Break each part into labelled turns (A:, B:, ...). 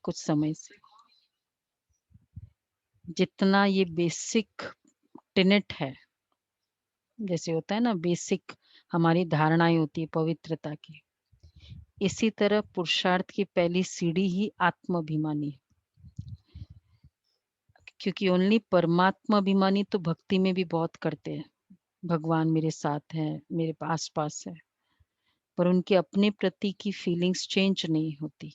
A: कुछ समय से। जितना ये बेसिक टेनेट है, जैसे होता है ना बेसिक हमारी धारणाएं होती है पवित्रता की, इसी तरह पुरुषार्थ की पहली सीढ़ी ही आत्माभिमानी है। क्योंकि ओनली परमात्मा अभिमानी तो भक्ति में भी बहुत करते हैं, भगवान मेरे साथ है, मेरे आस पास है, पर उनके अपने प्रति की फीलिंग्स चेंज नहीं होती।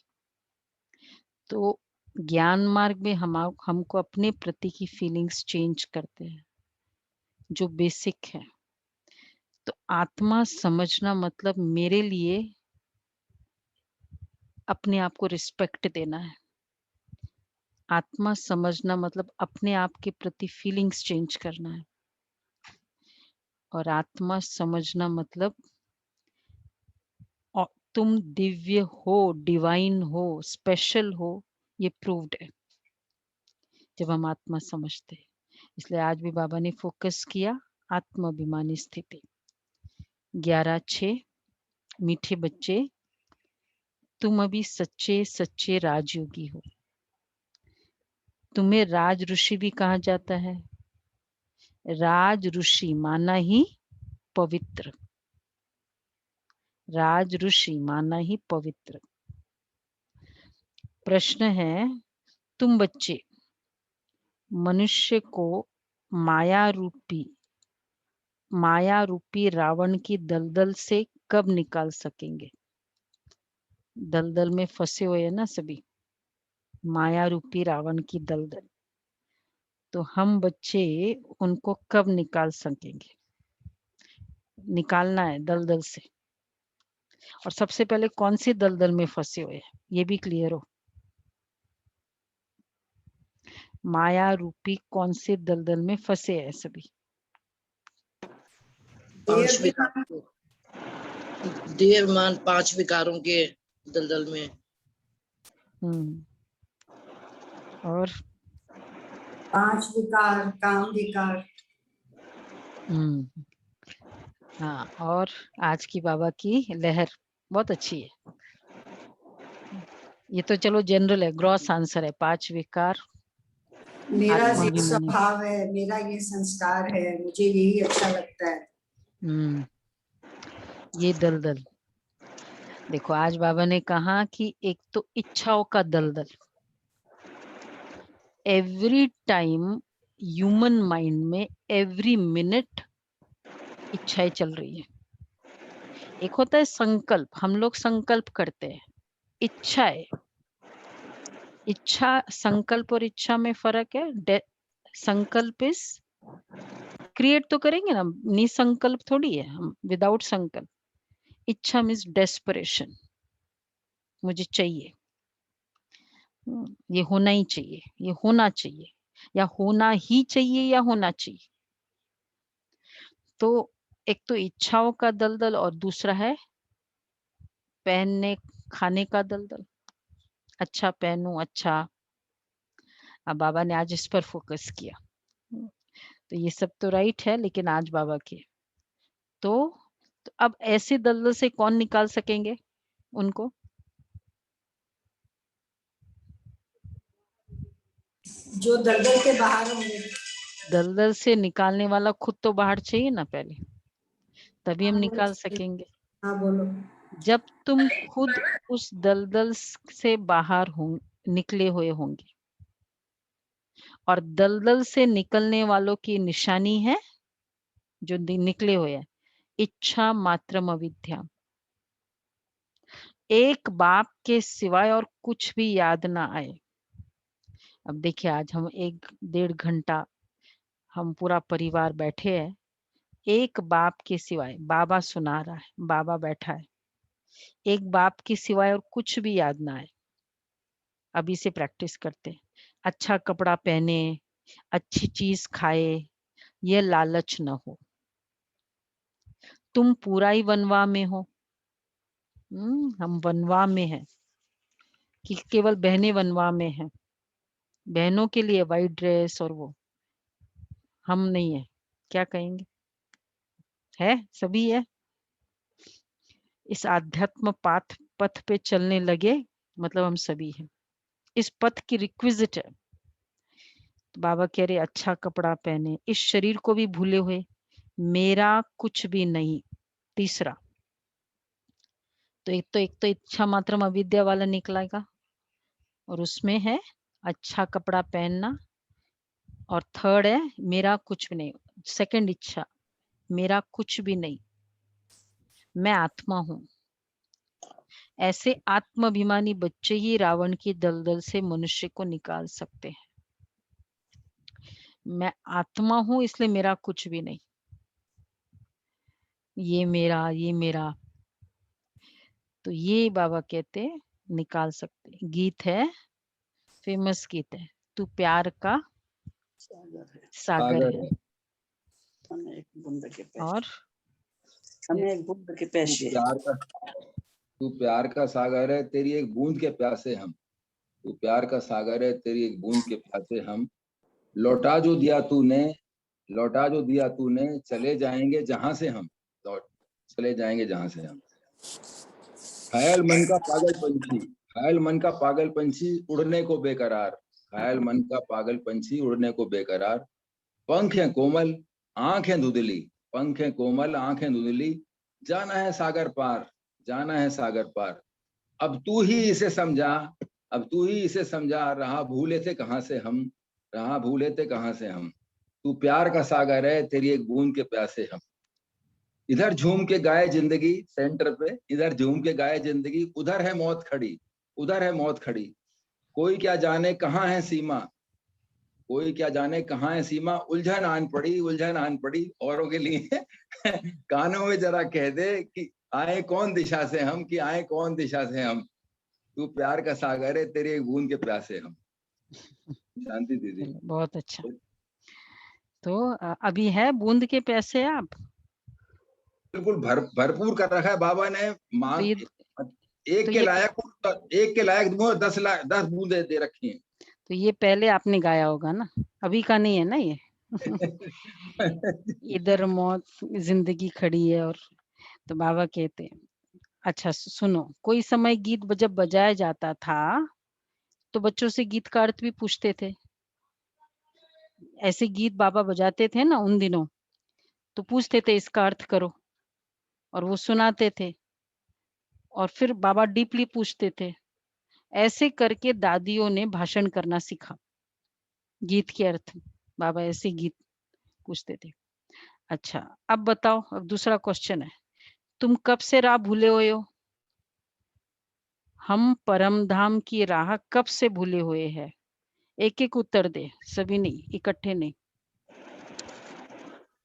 A: तो ज्ञान मार्ग में हमको अपने प्रति की फीलिंग्स चेंज करते हैं, जो बेसिक है। तो आत्मा समझना मतलब मेरे लिए अपने आप को रिस्पेक्ट देना है। आत्मा समझना मतलब अपने आप के प्रति फीलिंग्स चेंज करना है। और आत्मा समझना मतलब तुम दिव्य हो, डिवाइन हो, स्पेशल हो, ये प्रूव्ड है जब हम आत्मा समझते हैं। इसलिए आज भी बाबा ने फोकस किया आत्माभिमानी स्थिति। 11:6 मीठे बच्चे, तुम अभी सच्चे सच्चे राजयोगी हो। तुम्हें राज ऋषि भी कहा जाता है। राज ऋषि माना ही पवित्र, राज ऋषि माना ही पवित्र। प्रश्न है, तुम बच्चे मनुष्य को माया रूपी रावण की दलदल से कब निकाल सकेंगे? दलदल में फंसे हुए हैं ना सभी, माया रूपी रावण की दलदल। तो हम बच्चे उनको कब निकाल सकेंगे? निकालना है दलदल से। और सबसे पहले कौन सी दलदल में फंसे हुए हैं ये भी क्लियर हो। माया रूपी कौन से दलदल में फंसे हैं सभी?
B: देहमान 5 विकारों के दलदल में।
A: और
C: 5 विकार, काम विकार।
A: हाँ, और आज की बाबा की लहर बहुत अच्छी है। ये तो चलो जनरल है, ग्रॉस आंसर है। 5 विकार,
C: मेरा ये स्वभाव है, मेरा ये संस्कार है, मुझे यही अच्छा लगता है।
A: ये दलदल देखो, आज बाबा ने कहा कि एक तो इच्छाओं का दलदल, एवरी टाइम ह्यूमन माइंड में एवरी मिनट इच्छाएं चल रही है। एक होता है संकल्प, हम लोग संकल्प करते हैं, इच्छा संकल्प और इच्छा में फर्क है। संकल्प इज क्रिएट तो करेंगे ना, निसंकल्प थोड़ी है हम, विदाउट संकल्प। इच्छा मीन्स डेस्परेशन, मुझे चाहिए, ये होना ही चाहिए, ये होना चाहिए, या होना ही चाहिए, या होना चाहिए। तो एक तो इच्छाओं का दलदल और दूसरा है पहनने खाने का दलदल। अच्छा पहनूं, अच्छा। अब बाबा ने आज इस पर फोकस किया। तो ये सब तो राइट है, लेकिन आज बाबा के तो अब ऐसे दलदल से कौन निकाल सकेंगे उनको?
C: जो दलदल के बाहर होंगे।
A: दलदल से निकालने वाला खुद तो बाहर चाहिए ना पहले, तभी हम निकाल सकेंगे।
C: हाँ बोलो।
A: जब तुम खुद उस दलदल से बाहर निकले हुए होंगे, और दलदल से निकलने वालों की निशानी है जो निकले हुए हैं, इच्छा मात्रम अविद्या। एक बाप के सिवाय और कुछ भी याद ना आए। अब देखिए, आज हम 1-1.5 घंटा हम पूरा परिवार बैठे हैं, एक बाप के सिवाय, बाबा सुना रहा है, बाबा बैठा है, एक बाप के सिवाय और कुछ भी याद ना आए। अभी से प्रैक्टिस करते हैं। अच्छा कपड़ा पहने, अच्छी चीज खाए, यह लालच न हो। तुम पूरा ही वनवा में हो। हम वनवा में हैं कि केवल बहनें वनवा में हैं। बहनों के लिए वाइट ड्रेस और वो, हम नहीं है। क्या कहेंगे? है, सभी है। इस आध्यात्म पथ पे चलने लगे मतलब हम सभी हैं। इस पथ की रिक्विजिट है। तो बाबा कह रहे अच्छा कपड़ा पहने, इस शरीर को भी भूले हुए, मेरा कुछ भी नहीं। तीसरा तो एक तो इच्छा मात्र अविद्या वाला निकलेगा, और उसमें है अच्छा कपड़ा पहनना, और थर्ड है मेरा कुछ भी नहीं। सेकंड इच्छा, मेरा कुछ भी नहीं, मैं आत्मा हूं। ऐसे आत्माभिमानी बच्चे ही रावण की दलदल से मनुष्य को निकाल सकते हैं। मैं आत्मा हूं इसलिए मेरा कुछ भी नहीं, ये मेरा, तो ये बाबा कहते निकाल सकते। गीत है, फेमस गीत है, तू प्यार का सागर है
B: हमें एक बूंद के प्यासे,
A: और
B: हमें एक बूंद के
D: तू
B: प्यासे।
D: प्यार का सागर है, तेरी एक बूंद के प्यासे हम। तू प्यार का सागर है, तेरी एक बूंद के प्यासे हम। लौटा जो दिया तूने, लौटा जो दिया तूने, चले जाएंगे जहां से हम। लौट चले जाएंगे जहां से हम। ख्याल मन का पागल पंछी, ख्याल मन का पागल पंछी उड़ने को बेकरार। ख्याल मन का पागल पंछी उड़ने को बेकरार। पंख है कोमल, आंखें धुंधली, पंख है कोमल, आंखें धुंधली। जाना है सागर पार, जाना है सागर पार। अब तू ही इसे समझा, अब तू ही इसे समझा। रहा भूले थे कहां से हम, रहा भूले थे कहां से हम। तू प्यार का सागर है, तेरी एक बूंद के प्यासे हम। इधर झूम के गाए जिंदगी, सेंटर पे इधर झूम के गाए जिंदगी, उधर है मौत खड़ी, उधर है मौत खड़ी। कोई क्या जाने कहाँ है सीमा, कोई क्या जाने कहाँ है सीमा। उलझन आन पड़ी, उलझन आन पड़ी औरों के लिए। कानों में जरा कह दे कि आए कौन दिशा से हम, कि आए कौन दिशा से हम। तू प्यार का सागर है, तेरे एक बूंद के प्यासे हम। शांति दीदी।
A: बहुत अच्छा। तो अभी है बूंद के प्यासे आप?
D: बिल्कुल भरपूर कर रखा है बाबा ने। मांग एक
A: तो
D: के
A: ये
D: लायक, एक के लायक 10 बूंदे दे रखी हैं।
A: तो ये पहले आपने गाया होगा ना, अभी का नहीं है ना ये। इधर मौत जिंदगी खड़ी है, और तो बाबा कहते हैं अच्छा सुनो, कोई समय गीत जब बजाया जाता था तो बच्चों से गीत का अर्थ भी पूछते थे। ऐसे गीत बाबा बजाते थे ना उन दिनों, तो पूछते थे इसका अर्थ करो, और वो सुनाते थे, और फिर बाबा डीपली पूछते थे। ऐसे करके दादियों ने भाषण करना सीखा, गीत के अर्थ। बाबा ऐसे गीत पूछते थे। अच्छा अब बताओ, अब दूसरा क्वेश्चन है, तुम कब से राह भूले हुए हो? हम परम धाम की राह कब से भूले हुए हैं? एक एक उत्तर दे, सभी नहीं, इकट्ठे नहीं।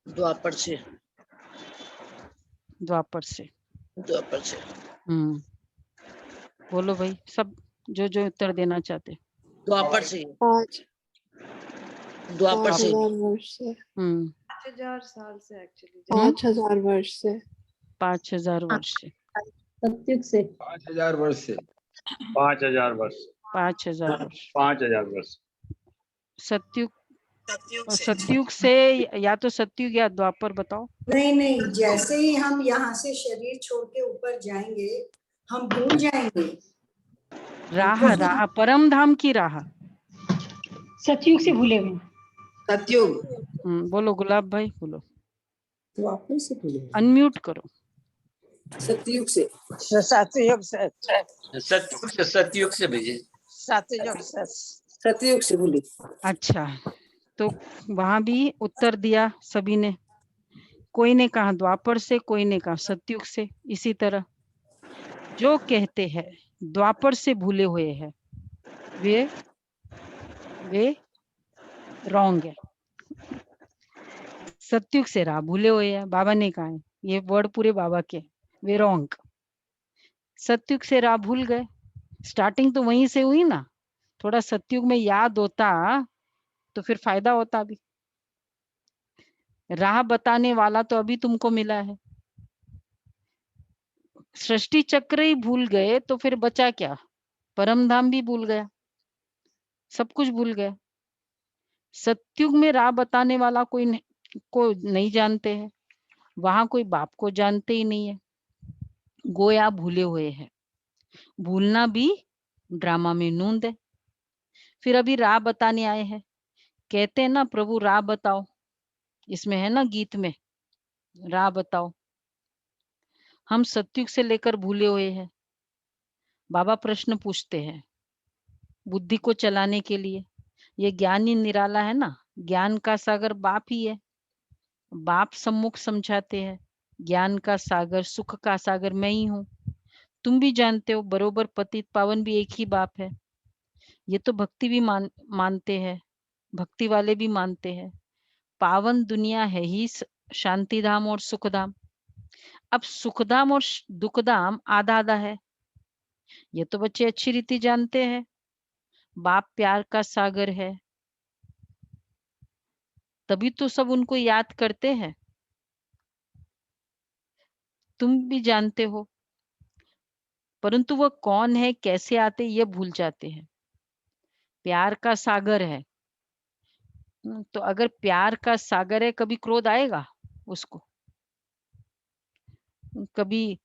B: द्वापर से,
A: द्वापर से।
B: द्वापर से।
A: बोलो भाई सब, जो जो उत्तर देना चाहते।
B: द्वापर से,
E: 5
B: द्वापर से।
E: 5000 वर्ष से।
F: 5000 साल से एक्चुअली।
E: 5000 वर्ष से।
A: 5000 वर्ष से।
G: सत्युग से।
D: 5000 वर्ष से।
H: 5000 वर्ष।
A: 5000 वर्ष।
H: 5000 वर्ष।
A: सत्युग, सत्युग से, या तो सत्युग या द्वापर बताओ।
C: नहीं, जैसे ही हम यहाँ से शरीर छोड़ के ऊपर जाएंगे हम भूल जाएंगे।
A: राह परम धाम की राह।
G: सतयुग से भूले हुए।
B: सतयुग।
A: बोलो गुलाब भाई, बोलो।
B: द्वापर से भूले,
A: अनम्यूट करो।
B: सतयुग से।
I: सतयुग से।
H: सतयुग से भेजे।
I: सतयुग से।
B: सतयुग से भूले।
A: अच्छा, तो वहां भी उत्तर दिया सभी ने। कोई ने कहा द्वापर से, कोई ने कहा सतयुग से। इसी तरह जो कहते हैं द्वापर से भूले हुए हैं वे रॉन्ग है। सतयुग से राह भूले हुए हैं, बाबा ने कहा है, ये वर्ड पूरे बाबा के, वे रॉन्ग। सतयुग से राह भूल गए, स्टार्टिंग तो वहीं से हुई ना। थोड़ा सतयुग में याद होता तो फिर फायदा होता। भी राह बताने वाला तो अभी तुमको मिला है। सृष्टि चक्र ही भूल गए तो फिर बचा क्या? परम धाम भी भूल गया, सब कुछ भूल गया। सतयुग में राह बताने वाला को नहीं जानते हैं, वहां कोई बाप को जानते ही नहीं है, गोया भूले हुए हैं। भूलना भी ड्रामा में नूंद है। फिर अभी राह बताने आए हैं, कहते हैं ना प्रभु राह बताओ, इसमें है ना गीत में, राह बताओ। हम सतयुग से लेकर भूले हुए हैं। बाबा प्रश्न पूछते हैं बुद्धि को चलाने के लिए। ये ज्ञान ही निराला है ना, ज्ञान का सागर बाप ही है। बाप सम्मुख समझाते हैं, ज्ञान का सागर, सुख का सागर मैं ही हूँ। तुम भी जानते हो बरोबर, पतित पावन भी एक ही बाप है। ये तो भक्ति भी मानते हैं, भक्ति वाले भी मानते हैं। पावन दुनिया है ही शांति धाम और सुख धाम। अब सुख धाम और दुख धाम आधा आधा है, ये तो बच्चे अच्छी रीति जानते हैं। बाप प्यार का सागर है, तभी तो सब उनको याद करते हैं। तुम भी जानते हो, परंतु वह कौन है, कैसे आते, ये भूल जाते हैं। प्यार का सागर है, तो अगर प्यार का सागर है, कभी क्रोध आएगा उसको? कभी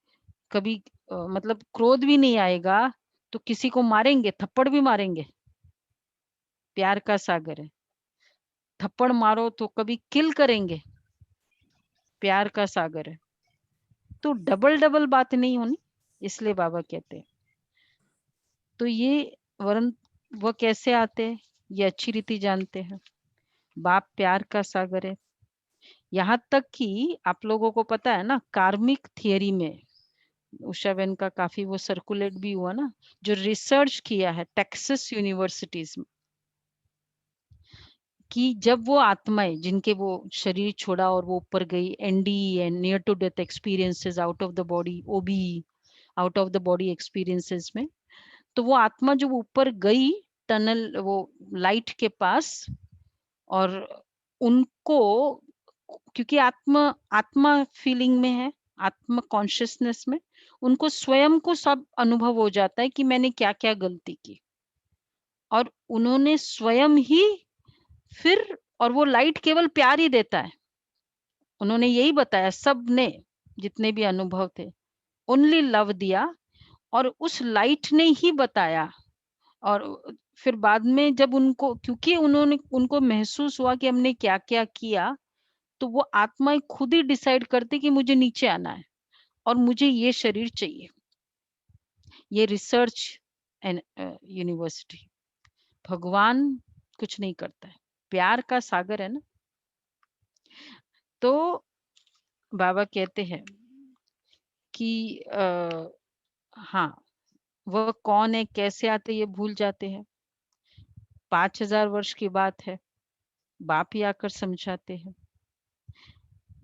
A: कभी मतलब क्रोध भी नहीं आएगा तो किसी को मारेंगे, थप्पड़ भी मारेंगे? प्यार का सागर है, थप्पड़ मारो तो कभी किल करेंगे? प्यार का सागर है, तो डबल डबल बात नहीं होनी, इसलिए बाबा कहते हैं। तो ये वरन वह कैसे आते हैं, ये अच्छी रीति जानते हैं। बाप प्यार का सागर है। यहाँ तक कि आप लोगों को पता है ना, कार्मिक थियरी में उषा बहन का काफी वो सर्कुलेट भी हुआ ना, जो रिसर्च किया है टेक्सास यूनिवर्सिटीज में, कि जब वो आत्माएं जिनके वो शरीर छोड़ा और वो ऊपर गई, ND and near to death experiences, out of the body, OB, out of the body experiences में, तो वो आत्मा जब ऊपर गई टनल, वो लाइट के पास, और उनको, क्योंकि आत्मा फीलिंग में है, आत्मा कॉन्शियसनेस में, उनको स्वयं को सब अनुभव हो जाता है कि मैंने क्या क्या गलती की, और उन्होंने स्वयं ही फिर, और वो लाइट केवल प्यार ही देता है। उन्होंने यही बताया, सब ने जितने भी अनुभव थे ओनली लव दिया, और उस लाइट ने ही बताया। और फिर बाद में जब उनको, क्योंकि उनको महसूस हुआ कि हमने क्या क्या किया, तो वो आत्माएं खुद ही डिसाइड करती कि मुझे नीचे आना है और मुझे ये शरीर चाहिए। ये रिसर्च एंड यूनिवर्सिटी, भगवान कुछ नहीं करता है, प्यार का सागर है ना। तो बाबा कहते हैं कि हाँ, वह कौन है, कैसे आते, ये भूल जाते हैं। 5000 वर्ष की बात है, बाप ही आकर समझाते हैं।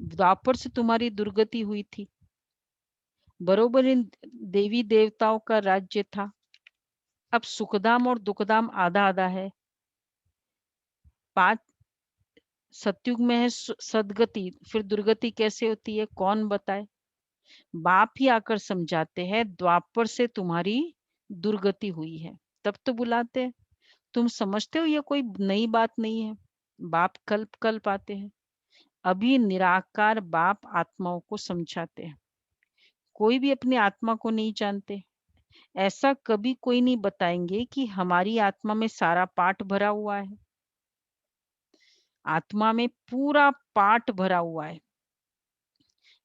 A: द्वापर से तुम्हारी दुर्गति हुई थी, बरोबर इन देवी देवताओं का राज्य था। अब सुखधाम और दुखधाम आधा आधा है। 5 सतयुग में है सदगति, फिर दुर्गति कैसे होती है, कौन बताए? बाप ही आकर समझाते हैं, द्वापर से तुम्हारी दुर्गति हुई है, तब तो बुलाते हैं। तुम समझते हो ये कोई नई बात नहीं है, बाप कल्प कल्प आते हैं। अभी निराकार बाप आत्माओं को समझाते हैं। कोई भी अपनी आत्मा को नहीं जानते, ऐसा कभी कोई नहीं बताएंगे कि हमारी आत्मा में सारा पाठ भरा हुआ है। आत्मा में पूरा पाठ भरा हुआ है।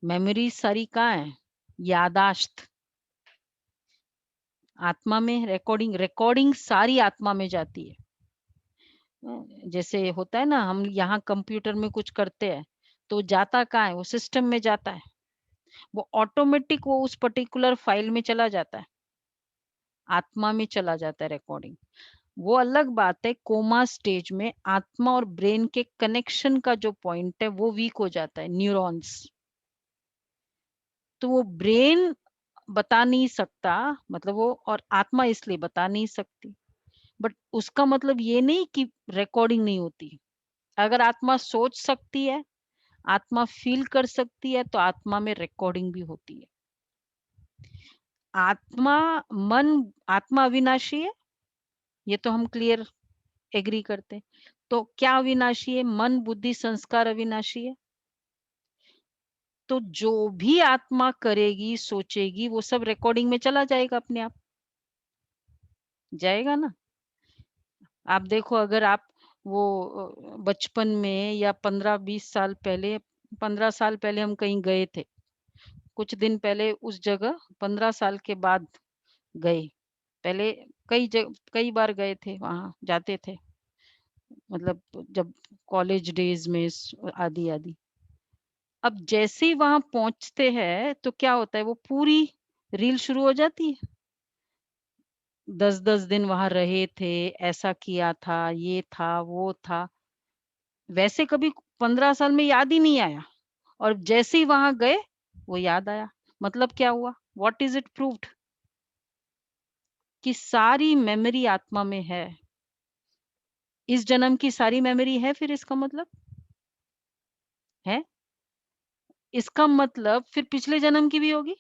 A: मेमोरी सारी कहाँ है? यादाश्त। आत्मा में रिकॉर्डिंग सारी आत्मा में जाती है। जैसे होता है ना, हम यहाँ कंप्यूटर में कुछ करते हैं तो जाता कहाँ है? वो सिस्टम में जाता है, वो ऑटोमेटिक वो उस पर्टिकुलर फाइल में चला जाता है, आत्मा में चला जाता है रिकॉर्डिंग। वो अलग बात है, कोमा स्टेज में आत्मा और ब्रेन के कनेक्शन का जो पॉइंट है वो वीक हो जाता है, न्यूरॉन्स। तो वो ब्रेन बता नहीं सकता, मतलब वो, और आत्मा इसलिए बता नहीं सकती, बट उसका मतलब ये नहीं कि रिकॉर्डिंग नहीं होती। अगर आत्मा सोच सकती है, आत्मा फील कर सकती है, तो आत्मा में रिकॉर्डिंग भी होती है। आत्मा अविनाशी है, ये तो हम क्लियर एग्री करते हैं। तो क्या अविनाशी है? मन, बुद्धि, संस्कार अविनाशी है। तो जो भी आत्मा करेगी, सोचेगी, वो सब रिकॉर्डिंग में चला जाएगा, अपने आप जाएगा ना। आप देखो, अगर आप वो बचपन में या 15-20 साल पहले, 15 साल पहले हम कहीं गए थे, कुछ दिन पहले उस जगह 15 साल के बाद गए, पहले कई बार गए थे, वहां जाते थे, मतलब जब कॉलेज डेज में आदि आदि। अब जैसे ही वहां पहुंचते हैं तो क्या होता है, वो पूरी रील शुरू हो जाती है। 10-10 दिन वहां रहे थे, ऐसा किया था, ये था, वो था, वैसे कभी 15 साल में याद ही नहीं आया, और जैसे ही वहां गए वो याद आया। मतलब क्या हुआ? What is it proved? कि सारी मेमोरी आत्मा में है। इस जन्म की सारी मेमोरी है, फिर इसका मतलब है, इसका मतलब फिर पिछले जन्म की भी होगी,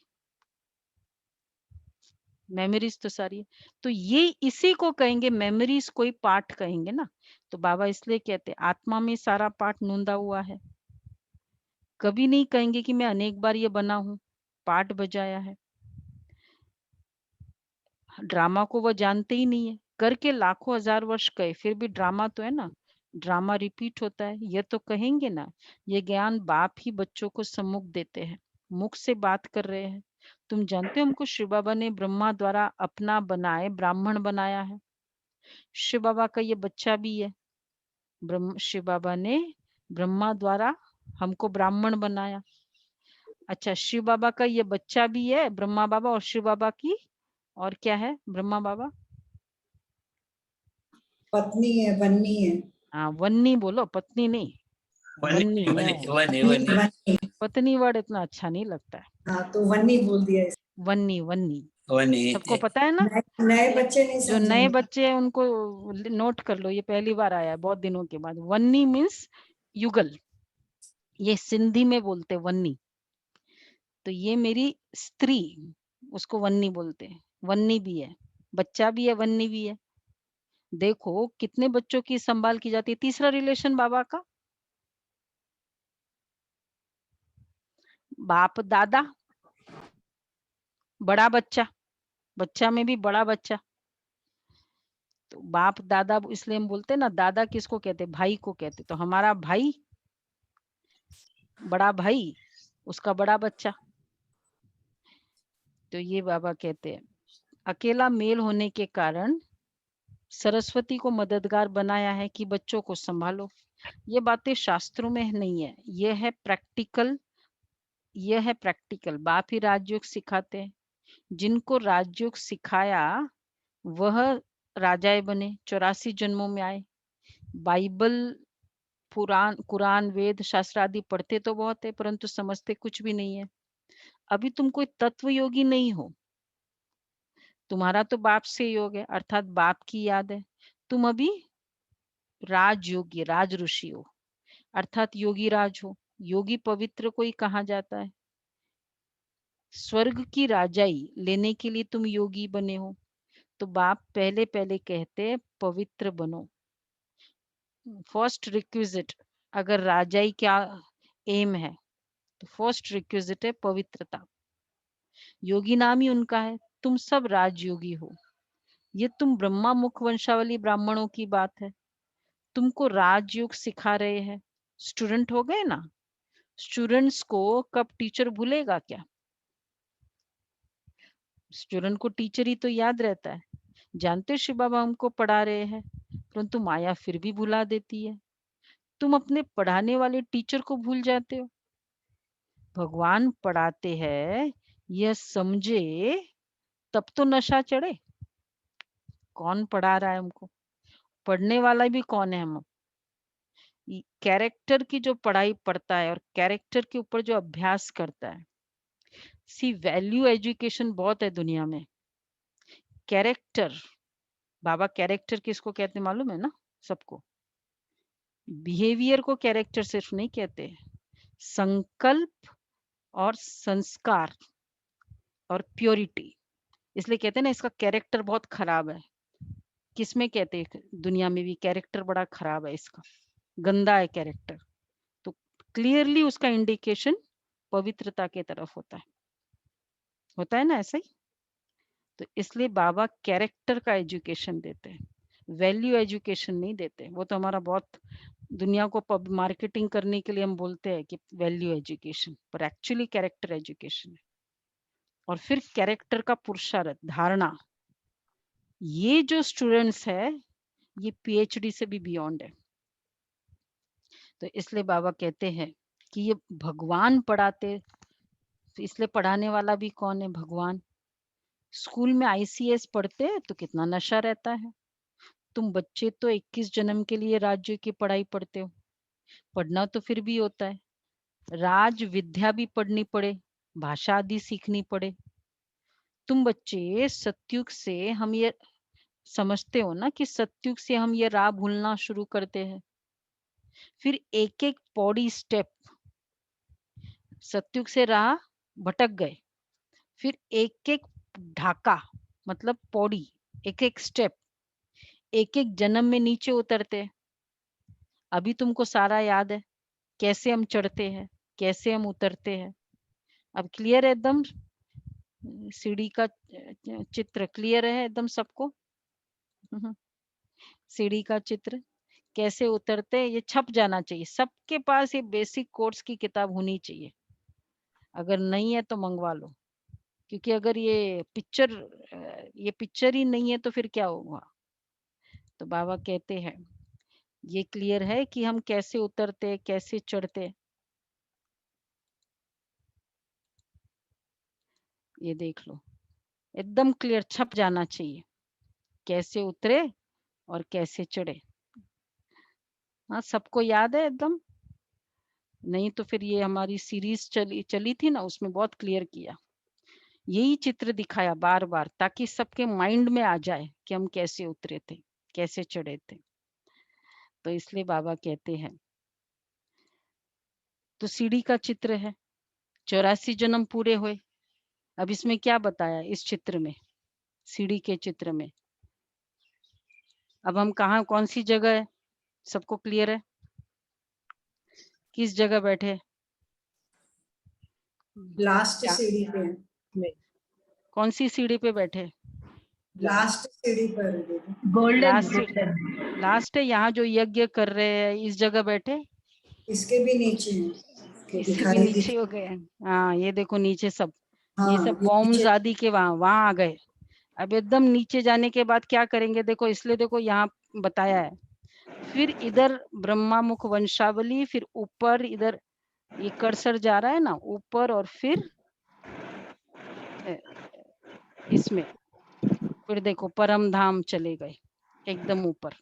A: मेमोरीज तो सारी है। तो ये इसी को कहेंगे मेमोरीज, कोई पाठ कहेंगे ना। तो बाबा इसलिए कहते हैं आत्मा में सारा पाठ नूंदा हुआ है। कभी नहीं कहेंगे कि मैं अनेक बार ये बना हूं, पाठ बजाया है। ड्रामा को वो जानते ही नहीं है, करके लाखों हजार वर्ष गए, फिर भी ड्रामा तो है ना, ड्रामा रिपीट होता है। ये तो कहेंगे ना, ये ज्ञान बाप ही बच्चों को सम्मुख देते हैं, मुख से बात कर रहे हैं। तुम जानते हो हमको शिव बाबा ने ब्रह्मा द्वारा अपना बनाए ब्राह्मण बनाया है। शिव बाबा का ये बच्चा भी है। शिव बाबा ने ब्रह्मा द्वारा हमको ब्राह्मण बनाया। अच्छा, शिव बाबा का ये बच्चा भी है, ब्रह्मा बाबा और शिव बाबा की, और क्या है ब्रह्मा बाबा?
C: पत्नी है, बन्नी है।
A: हाँ, वन्नी बोलो, पत्नी नहीं, वन्नी है।
C: वन्नी।
A: पत्नी वर्ड इतना अच्छा नहीं लगता है,
C: हाँ, तो वन्नी बोल दिया
A: वन्नी वन्नी।
H: वनी
A: सबको पता है ना?
C: नए बच्चे नहीं
A: जो नए
C: समझेंगे।
A: बच्चे हैं उनको नोट कर लो, ये पहली बार आया है बहुत दिनों के बाद। वन्नी मीन्स युगल, ये सिंधी में बोलते वन्नी। तो ये मेरी स्त्री, उसको वन्नी बोलते हैं। वन्नी भी है, बच्चा भी है, वन्नी भी है। देखो कितने बच्चों की संभाल की जाती है। तीसरा रिलेशन बाबा का, बाप दादा, बड़ा बच्चा, बच्चा में भी बड़ा बच्चा। तो बाप दादा इसलिए हम बोलते हैं ना, दादा किसको कहते हैं? भाई को कहते हैं। तो हमारा भाई, बड़ा भाई, उसका बड़ा बच्चा। तो ये बाबा कहते हैं अकेला मेल होने के कारण सरस्वती को मददगार बनाया है कि बच्चों को संभालो। ये बातें शास्त्रों में नहीं है, ये है प्रैक्टिकल, ये है प्रैक्टिकल। बाप ही राजयोग सिखाते हैं। जिनको राजयोग सिखाया वह राजाए बने, 84 जन्मों में आए। बाइबल, पुराण, कुरान, वेद शास्त्र आदि पढ़ते तो बहुत है, परंतु समझते कुछ भी नहीं है। अभी तुम कोई तत्व योगी नहीं हो, तुम्हारा तो बाप से योग है, अर्थात बाप की याद है। तुम अभी राजयोगी, राज ऋषि हो, अर्थात योगी राज हो। योगी पवित्र को ही कहा जाता है। स्वर्ग की राजाई लेने के लिए तुम योगी बने हो। तो बाप पहले पहले कहते हैं पवित्र बनो। फर्स्ट रिक्विजिट, अगर राजाई क्या एम है, तो फर्स्ट रिक्विजिट है पवित्रता। योगी नाम ही उनका है। तुम सब राजयोगी हो। ये तुम ब्रह्मा मुख वंशावली ब्राह्मणों की बात है। तुमको राजयोग सिखा रहे हैं। स्टूडेंट हो गए ना, स्टूडेंट्स को कब टीचर भूलेगा क्या? स्टूडेंट को टीचर ही तो याद रहता है। जानते हो शिव बाबा हमको पढ़ा रहे हैं, परंतु माया फिर भी भुला देती है। तुम अपने पढ़ाने वाले टीचर को भूल जाते हो। भगवान पढ़ाते हैं, यह समझे तब तो नशा चढ़े। कौन पढ़ा रहा है हमको? पढ़ने वाला भी कौन है? हम कैरेक्टर की जो पढ़ाई पढ़ता है और कैरेक्टर के ऊपर जो अभ्यास करता है। सी वैल्यू एजुकेशन बहुत है दुनिया में। कैरेक्टर, बाबा कैरेक्टर किसको कहते हैं मालूम है ना सबको? बिहेवियर को कैरेक्टर सिर्फ नहीं कहते, संकल्प और संस्कार और प्योरिटी। इसलिए कहते हैं ना इसका कैरेक्टर बहुत खराब है। किसमें कहते हैं? दुनिया में भी कैरेक्टर बड़ा खराब है इसका, गंदा है कैरेक्टर। तो क्लियरली उसका इंडिकेशन पवित्रता के तरफ होता है ना, ऐसा ही। तो इसलिए बाबा कैरेक्टर का एजुकेशन देते हैं। वैल्यू एजुकेशन नहीं देते। वो तो हमारा बहुत दुनिया को मार्केटिंग करने के लिए हम बोलते हैं कि वैल्यू एजुकेशन, पर एक्चुअली कैरेक्टर एजुकेशन है। और फिर कैरेक्टर का पुरुषार्थ, धारणा, ये जो स्टूडेंट्स है ये पीएचडी से भी बियॉन्ड है। तो इसलिए बाबा कहते हैं कि ये भगवान पढ़ाते, तो इसलिए पढ़ाने वाला भी कौन है? भगवान। स्कूल में आईसीएस पढ़ते हैं तो कितना नशा रहता है। तुम बच्चे तो 21 जन्म के लिए राज्य की पढ़ाई पढ़ते हो, पढ़ना तो फिर भी होता है। राज विद्या भी पढ़नी पड़े, भाषा आदि सीखनी पड़े। तुम बच्चे सतयुग से हम ये समझते हो ना कि सतयुग से हम ये राह भूलना शुरू करते हैं। फिर एक एक पौड़ी स्टेप, सतयुग से राह भटक गए, फिर एक एक ढाका मतलब पौड़ी, एक एक स्टेप, एक एक जन्म में नीचे उतरते हैं। अभी तुमको सारा याद है, कैसे हम चढ़ते हैं, कैसे हम उतरते हैं। अब क्लियर है एकदम? सीढ़ी का चित्र क्लियर है एकदम सबको? सीढ़ी का चित्र कैसे उतरते हैं, ये छप जाना चाहिए सबके पास। ये बेसिक कोर्स की किताब होनी चाहिए, अगर नहीं है तो मंगवा लो। क्योंकि अगर ये पिक्चर ही नहीं है तो फिर क्या होगा? तो बाबा कहते हैं ये क्लियर है कि हम कैसे उतरते, कैसे चढ़ते। ये देख लो, एकदम क्लियर छप जाना चाहिए, कैसे उतरे और कैसे चढ़े। हाँ, सबको याद है एकदम? नहीं तो फिर ये हमारी सीरीज चली थी ना, उसमें बहुत क्लियर किया, यही चित्र दिखाया बार बार, ताकि सबके माइंड में आ जाए कि हम कैसे उतरे थे, कैसे चढ़े थे। तो इसलिए बाबा कहते हैं, तो सीढ़ी का चित्र है, 84 जन्म पूरे हुए। अब इसमें क्या बताया इस चित्र में, सीढ़ी के चित्र में? अब हम कहाँ, कौन सी जगह है, सबको क्लियर है? किस जगह बैठे?
C: लास्ट सीढ़ी पे,
A: कौन सी सीढ़ी पे बैठे?
C: लास्ट सीढ़ी पर,
A: लास्ट है। यहाँ जो यज्ञ कर रहे हैं इस जगह बैठे?
C: इसके भी नीचे हैं,
A: इसके भी नीचे हो गए। हाँ, ये देखो नीचे सब, ये सब
C: ये
A: बॉम्ब्स
C: नीचे-
A: आदि के वहां आ गए। अब एकदम नीचे जाने के बाद क्या करेंगे देखो, इसलिए देखो यहाँ बताया है। फिर इधर ब्रह्मा मुख वंशावली, फिर ऊपर इधर ये कर्सर जा रहा है ना ऊपर, और फिर इसमें फिर देखो परम धाम चले गए एकदम ऊपर।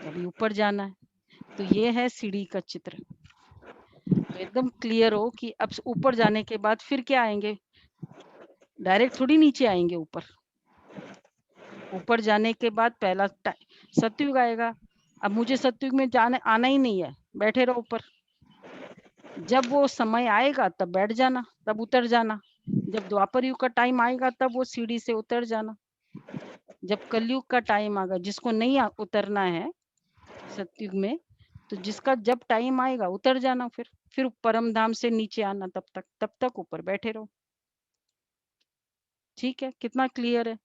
A: अभी ऊपर जाना है। तो ये है सीढ़ी का चित्र। तो एकदम क्लियर हो कि अब ऊपर जाने के बाद फिर क्या आएंगे, डायरेक्ट थोड़ी नीचे आएंगे ऊपर। ऊपर जाने के बाद पहला सतयुग आएगा। अब मुझे सतयुग में आना ही नहीं है, बैठे रहो ऊपर। जब वो समय आएगा तब बैठ जाना, तब उतर जाना। जब द्वापर युग का टाइम आएगा तब वो सीढ़ी से उतर जाना। जब कलयुग का टाइम आएगा, जिसको नहीं उतरना है सतयुग में, तो जिसका जब टाइम आएगा उतर जाना। फिर परम धाम से नीचे आना, तब तक ऊपर बैठे रहो। ठीक है, कितना क्लियर है?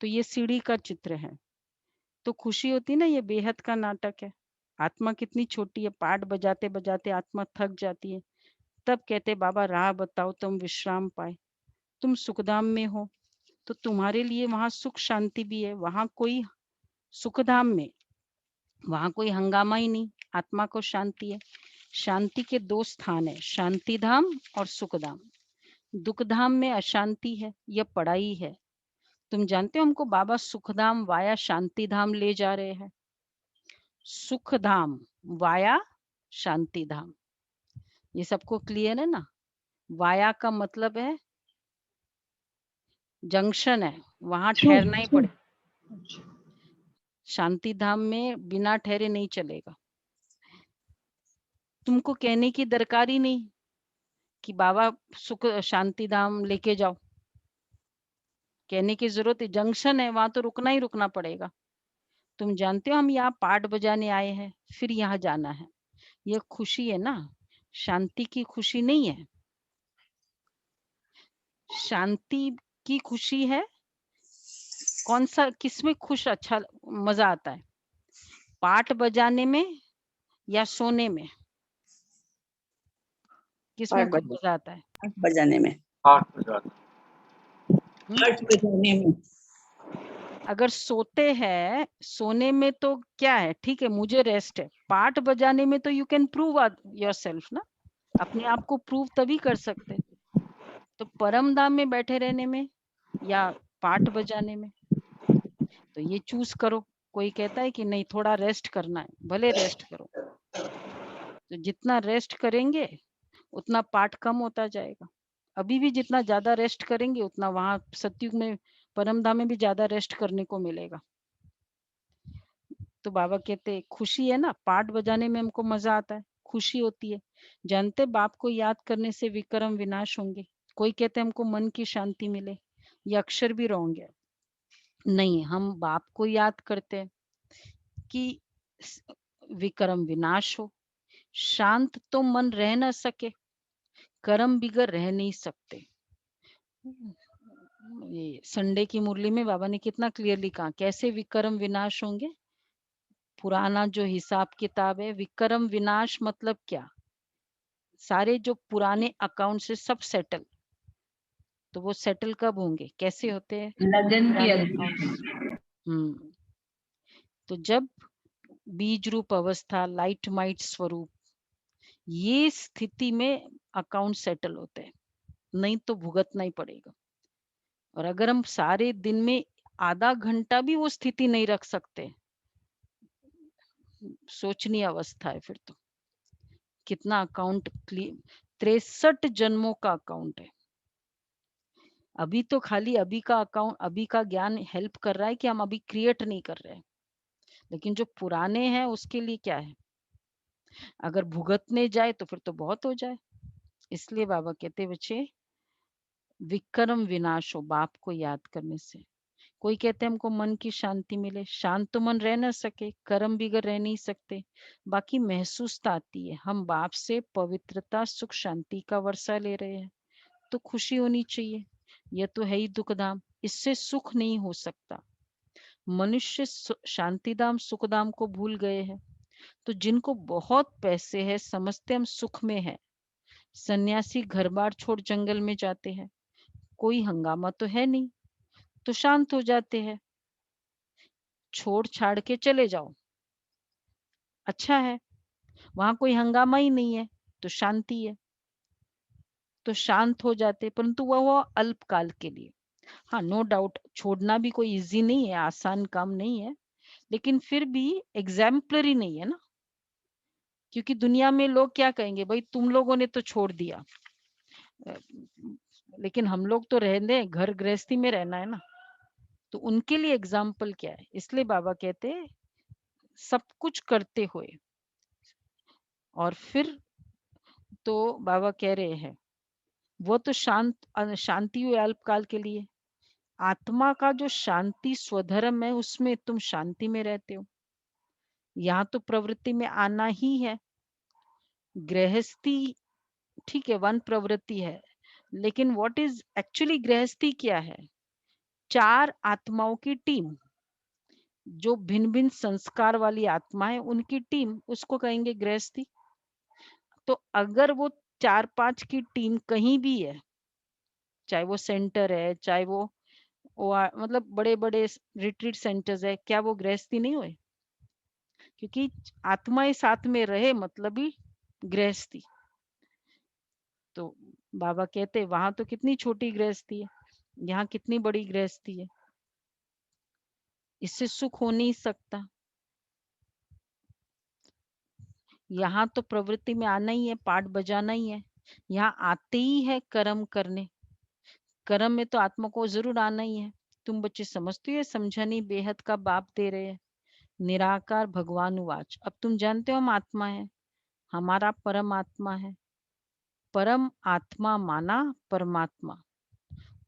A: तो ये सीढ़ी का चित्र है। तो खुशी होती ना, ये बेहद का नाटक है। आत्मा कितनी छोटी है, पाठ बजाते बजाते आत्मा थक जाती है। तब कहते बाबा राह बताओ तुम विश्राम पाए। तुम सुखधाम में हो तो तुम्हारे लिए वहां सुख शांति भी है। वहां कोई सुखधाम में वहां कोई हंगामा ही नहीं, आत्मा को शांति है। शांति के दो स्थान है, शांति धाम और सुखधाम। दुख धाम में अशांति है, यह पढ़ाई है। तुम जानते हो हमको बाबा सुखधाम वाया शांति धाम ले जा रहे हैं। सुखधाम वाया शांति धाम, ये सबको क्लियर है ना? वाया का मतलब है जंक्शन है, वहां ठहरना ही पड़े। शांति धाम में बिना ठहरे नहीं चलेगा। तुमको कहने की दरकार ही नहीं कि बाबा सुख शांति धाम लेके जाओ, कहने की जरूरत है। जंक्शन है, वहां तो रुकना ही रुकना पड़ेगा। तुम जानते हो हम यहाँ पाठ बजाने आए हैं, फिर यहाँ जाना है। यह खुशी है ना, शांति की खुशी नहीं है। शांति की खुशी है कौन सा किसमें खुश अच्छा मजा आता है, पाठ बजाने में या सोने में? किसमें
I: पाठ
A: खूब मजा आता है?
I: बजाने में।
H: 8,000।
B: पाठ बजाने में।
A: अगर सोते हैं, सोने में तो क्या है, ठीक है मुझे रेस्ट है, पाठ बजाने में तो यू कैन प्रूव योरसेल्फ ना, अपने आप को प्रूव तभी कर सकते। तो परम धाम में बैठे रहने में या पाठ बजाने में, तो ये चूज करो। कोई कहता है कि नहीं थोड़ा रेस्ट करना है, भले रेस्ट करो, तो जितना रेस्ट करेंगे उतना पाठ कम होता जाएगा। अभी भी जितना ज्यादा रेस्ट करेंगे उतना वहां सतयुग में परम धाम में भी ज्यादा रेस्ट करने को मिलेगा। तो बाबा कहते खुशी है ना, पाठ बजाने में हमको मजा आता है, खुशी होती है। जानते बाप को याद करने से विक्रम विनाश होंगे। कोई कहते हमको मन की शांति मिले, ये अक्षर भी रॉन्ग है। नहीं, हम बाप को याद करते हैं कि विक्रम विनाश हो। शांत तो मन रह न सके, कर्म बिगर रह नहीं सकते। ये संडे की मुरली में बाबा ने कितना क्लियरली कहा कैसे विक्रम विनाश होंगे। पुराना जो हिसाब किताब है, विक्रम विनाश मतलब क्या, सारे जो पुराने अकाउंट से सब सेटल, तो वो सेटल कब होंगे, कैसे होते हैं पुराने अकाउंट्स। तो जब बीज रूप अवस्था, लाइट माइट स्वरूप, ये स्थिति में अकाउंट सेटल होते हैं, नहीं तो भुगतना ही पड़ेगा। और अगर हम सारे दिन में आधा घंटा भी वो स्थिति नहीं रख सकते, सोचनीय अवस्था है फिर तो। कितना अकाउंट 63 जन्मों का अकाउंट है। अभी तो खाली अभी का अकाउंट, अभी का ज्ञान हेल्प कर रहा है कि हम अभी क्रिएट नहीं कर रहे हैं, लेकिन जो पुराने हैं उसके लिए क्या है, अगर भुगतने जाए तो फिर तो बहुत हो जाए। इसलिए बाबा कहते बच्चे विक्रम विनाश हो बाप को याद करने से। कोई कहते हमको मन की शांति मिले, शांत तो मन रह ना सके, कर्म बिगर रह नहीं सकते, बाकी महसूस आती है हम बाप से पवित्रता सुख शांति का वर्षा ले रहे हैं, तो खुशी होनी चाहिए। यह तो है ही दुखधाम, इससे सुख नहीं हो सकता। मनुष्य शांतिधाम सुखधाम को भूल गए हैं। तो जिनको बहुत पैसे है समझते हम सुख में है। सन्यासी घर बार छोड़ जंगल में जाते हैं, कोई हंगामा तो है नहीं, तो शांत हो जाते हैं। छोड़ छाड़ के चले जाओ, अच्छा है, वहां कोई हंगामा ही नहीं है तो शांति है, तो शांत हो जाते। परंतु वह अल्पकाल के लिए। हाँ नो डाउट, छोड़ना भी कोई इजी नहीं है, आसान काम नहीं है, लेकिन फिर भी एग्जाम्पलरी नहीं है ना। क्योंकि दुनिया में लोग क्या कहेंगे, भाई तुम लोगों ने तो छोड़ दिया, लेकिन हम लोग तो रहने घर गृहस्थी में रहना है ना, तो उनके लिए एग्जाम्पल क्या है। इसलिए बाबा कहते हैं सब कुछ करते हुए, और फिर तो बाबा कह रहे हैं वो तो शांति हुई अल्पकाल के लिए। आत्मा का जो शांति स्वधर्म है उसमें तुम शांति में रहते हो। यहाँ तो प्रवृत्ति में आना ही है, गृहस्थी ठीक है वन प्रवृत्ति है, लेकिन व्हाट इज एक्चुअली गृहस्थी क्या है, 4 आत्माओं की टीम, जो भिन्न भिन्न संस्कार वाली आत्मा है उनकी टीम, उसको कहेंगे गृहस्थी। तो अगर वो 4-5 की टीम कहीं भी है, चाहे वो सेंटर है, चाहे वो मतलब बड़े बड़े रिट्रीट सेंटर्स है, क्या वो गृहस्थी नहीं हुए? क्योंकि आत्माएं साथ में रहे मतलब ही गृहस्थी। तो बाबा कहते वहां तो कितनी छोटी गृहस्थी है, यहाँ कितनी बड़ी गृहस्थी है, इससे सुख हो नहीं सकता। यहाँ तो प्रवृत्ति में आना ही है, पाठ बजाना ही है, यहाँ आते ही है कर्म करने। कर्म में तो आत्मा को जरूर आना ही है। तुम बच्चे समझते हो, समझा नहीं, बेहद का बाप दे रहे हैं। निराकार भगवान उवाच, अब तुम जानते हो हम आत्मा है, हमारा परम आत्मा है। परम आत्मा माना परमात्मा,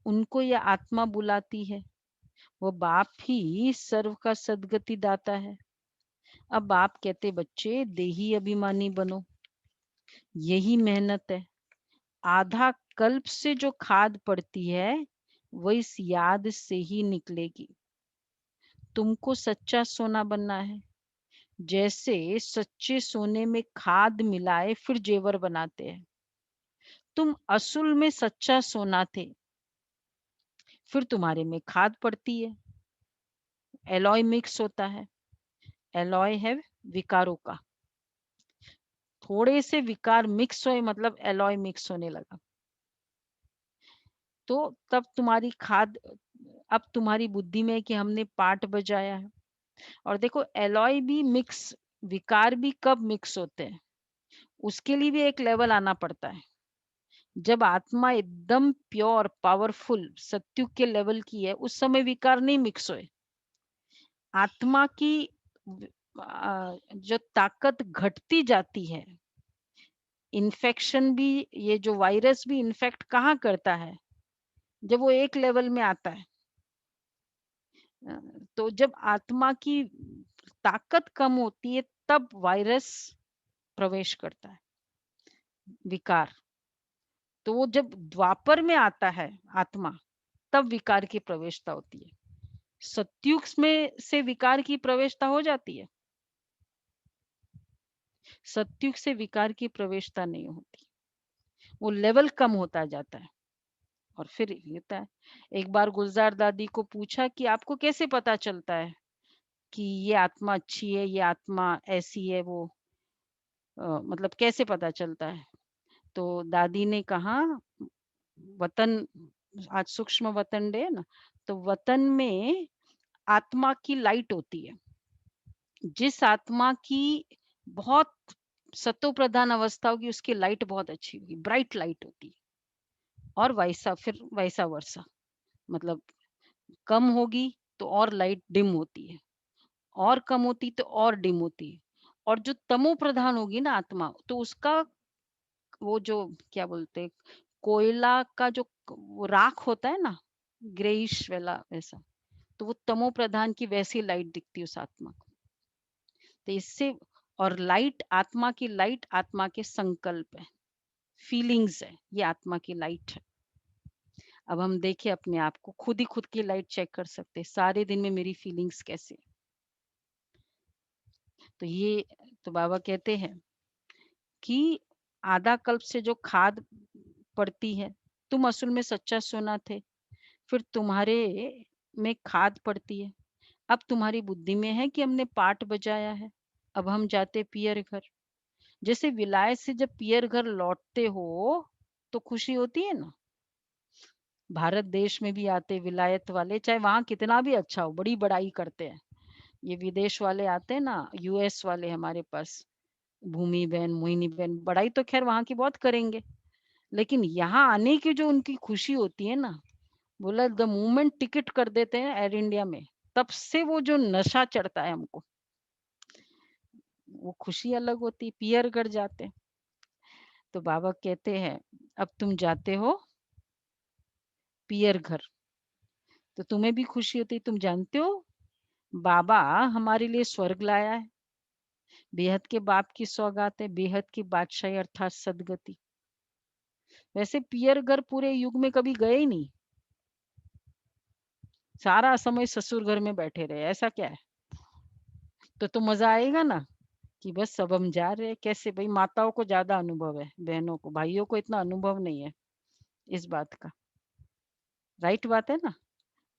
A: उनको यह आत्मा बुलाती है। वो बाप ही सर्व का सदगति दाता है। अब बाप कहते बच्चे देही अभिमानी बनो, यही मेहनत है। आधा कल्प से जो खाद पड़ती है वो इस याद से ही निकलेगी। तुमको सच्चा सोना बनना है। जैसे सच्चे सोने में खाद मिलाए फिर जेवर बनाते हैं। तुम असल में सच्चा सोना थे, फिर तुम्हारे में खाद पड़ती है, एलॉय मिक्स होता है। एलॉय है विकारों का, थोड़े से विकार मिक्स हुए मतलब एलॉय मिक्स होने लगा। तो तब तुम्हारी खाद, अब तुम्हारी बुद्धि में है कि हमने पाठ बजाया है। और देखो एलॉय भी मिक्स, विकार भी कब मिक्स होते हैं, उसके लिए भी एक लेवल आना पड़ता है। जब आत्मा एकदम प्योर पावरफुल सत्युग के लेवल की है, उस समय विकार नहीं मिक्स हुए। आत्मा की जो ताकत घटती जाती है, इन्फेक्शन भी, ये जो वायरस भी इन्फेक्ट कहाँ करता है, जब वो एक लेवल में आता है। तो जब आत्मा की ताकत कम होती है तब वायरस प्रवेश करता है, विकार। तो वो जब द्वापर में आता है आत्मा, तब विकार की प्रवेशता होती है। सत्युग में से विकार की प्रवेशता हो जाती है, सत्युग से विकार की प्रवेशता नहीं होती, वो लेवल कम होता जाता है। और फिर होता है, एक बार गुलजार दादी को पूछा कि आपको कैसे पता चलता है कि ये आत्मा अच्छी है, ये आत्मा ऐसी है, वो मतलब कैसे पता चलता है। तो दादी ने कहा, वतन, आज सूक्ष्म वतन डे है ना, तो वतन में आत्मा की लाइट होती है। जिस आत्मा की बहुत सतो प्रधान अवस्था होगी उसकी लाइट बहुत अच्छी होगी, ब्राइट लाइट होती है। और वैसा वर्षा, मतलब कम होगी तो और लाइट डिम होती है, और कम होती तो और डिम होती है। और जो तमो प्रधान होगी ना आत्मा, तो उसका वो जो क्या बोलते हैं, कोयला का जो वो राख होता है ना, ग्रेइश वाला वैसा, तो वो तमो प्रधान की वैसी लाइट दिखती है उस आत्मा को। तो इससे, और लाइट, आत्मा की लाइट आत्मा के संकल्प है, फीलिंग्स है, ये आत्मा की लाइट है। अब हम देखें अपने आप को, खुद ही खुद की लाइट चेक कर सकते हैं, सारे दिन में मेरी फीलिंग्स कैसे। तो ये, तो बाबा कहते हैं कि आधा कल्प से जो खाद पड़ती है, तुम असल में सच्चा सोना थे, फिर तुम्हारे में खाद पड़ती है। अब तुम्हारी बुद्धि में है कि हमने पाठ बजाया है, अब हम जाते पियर घर। जैसे विलायत से जब पियर घर लौटते हो तो खुशी होती है ना। भारत देश में भी आते विलायत वाले, चाहे वहां कितना भी अच्छा हो, बड़ी बड़ाई करते हैं। ये विदेश वाले आते हैं ना, यूएस वाले हमारे पास, भूमि बहन, मोहिनी बहन, बड़ाई तो खैर वहां की बहुत करेंगे, लेकिन यहाँ आने की जो उनकी खुशी होती है ना, बोला द मोमेंट टिकट कर देते हैं एयर इंडिया में, तब से वो जो नशा चढ़ता है हमको, वो खुशी अलग होती है। पियर घर जाते, तो बाबा कहते हैं अब तुम जाते हो पियर घर, तो तुम्हें भी खुशी होती है। तुम जानते हो बाबा हमारे लिए स्वर्ग लाया है, बेहद के बाप की सौगात है, बेहद की बादशाही अर्थात सदगति। वैसे पियर घर पूरे युग में कभी गए ही नहीं, सारा समय ससुर घर में बैठे रहे, ऐसा क्या है। तो मजा आएगा ना कि बस सब हम जा रहे हैं। कैसे भाई, माताओं को ज्यादा अनुभव है, बहनों को, भाइयों को इतना अनुभव नहीं है इस बात का। राइट बात है ना।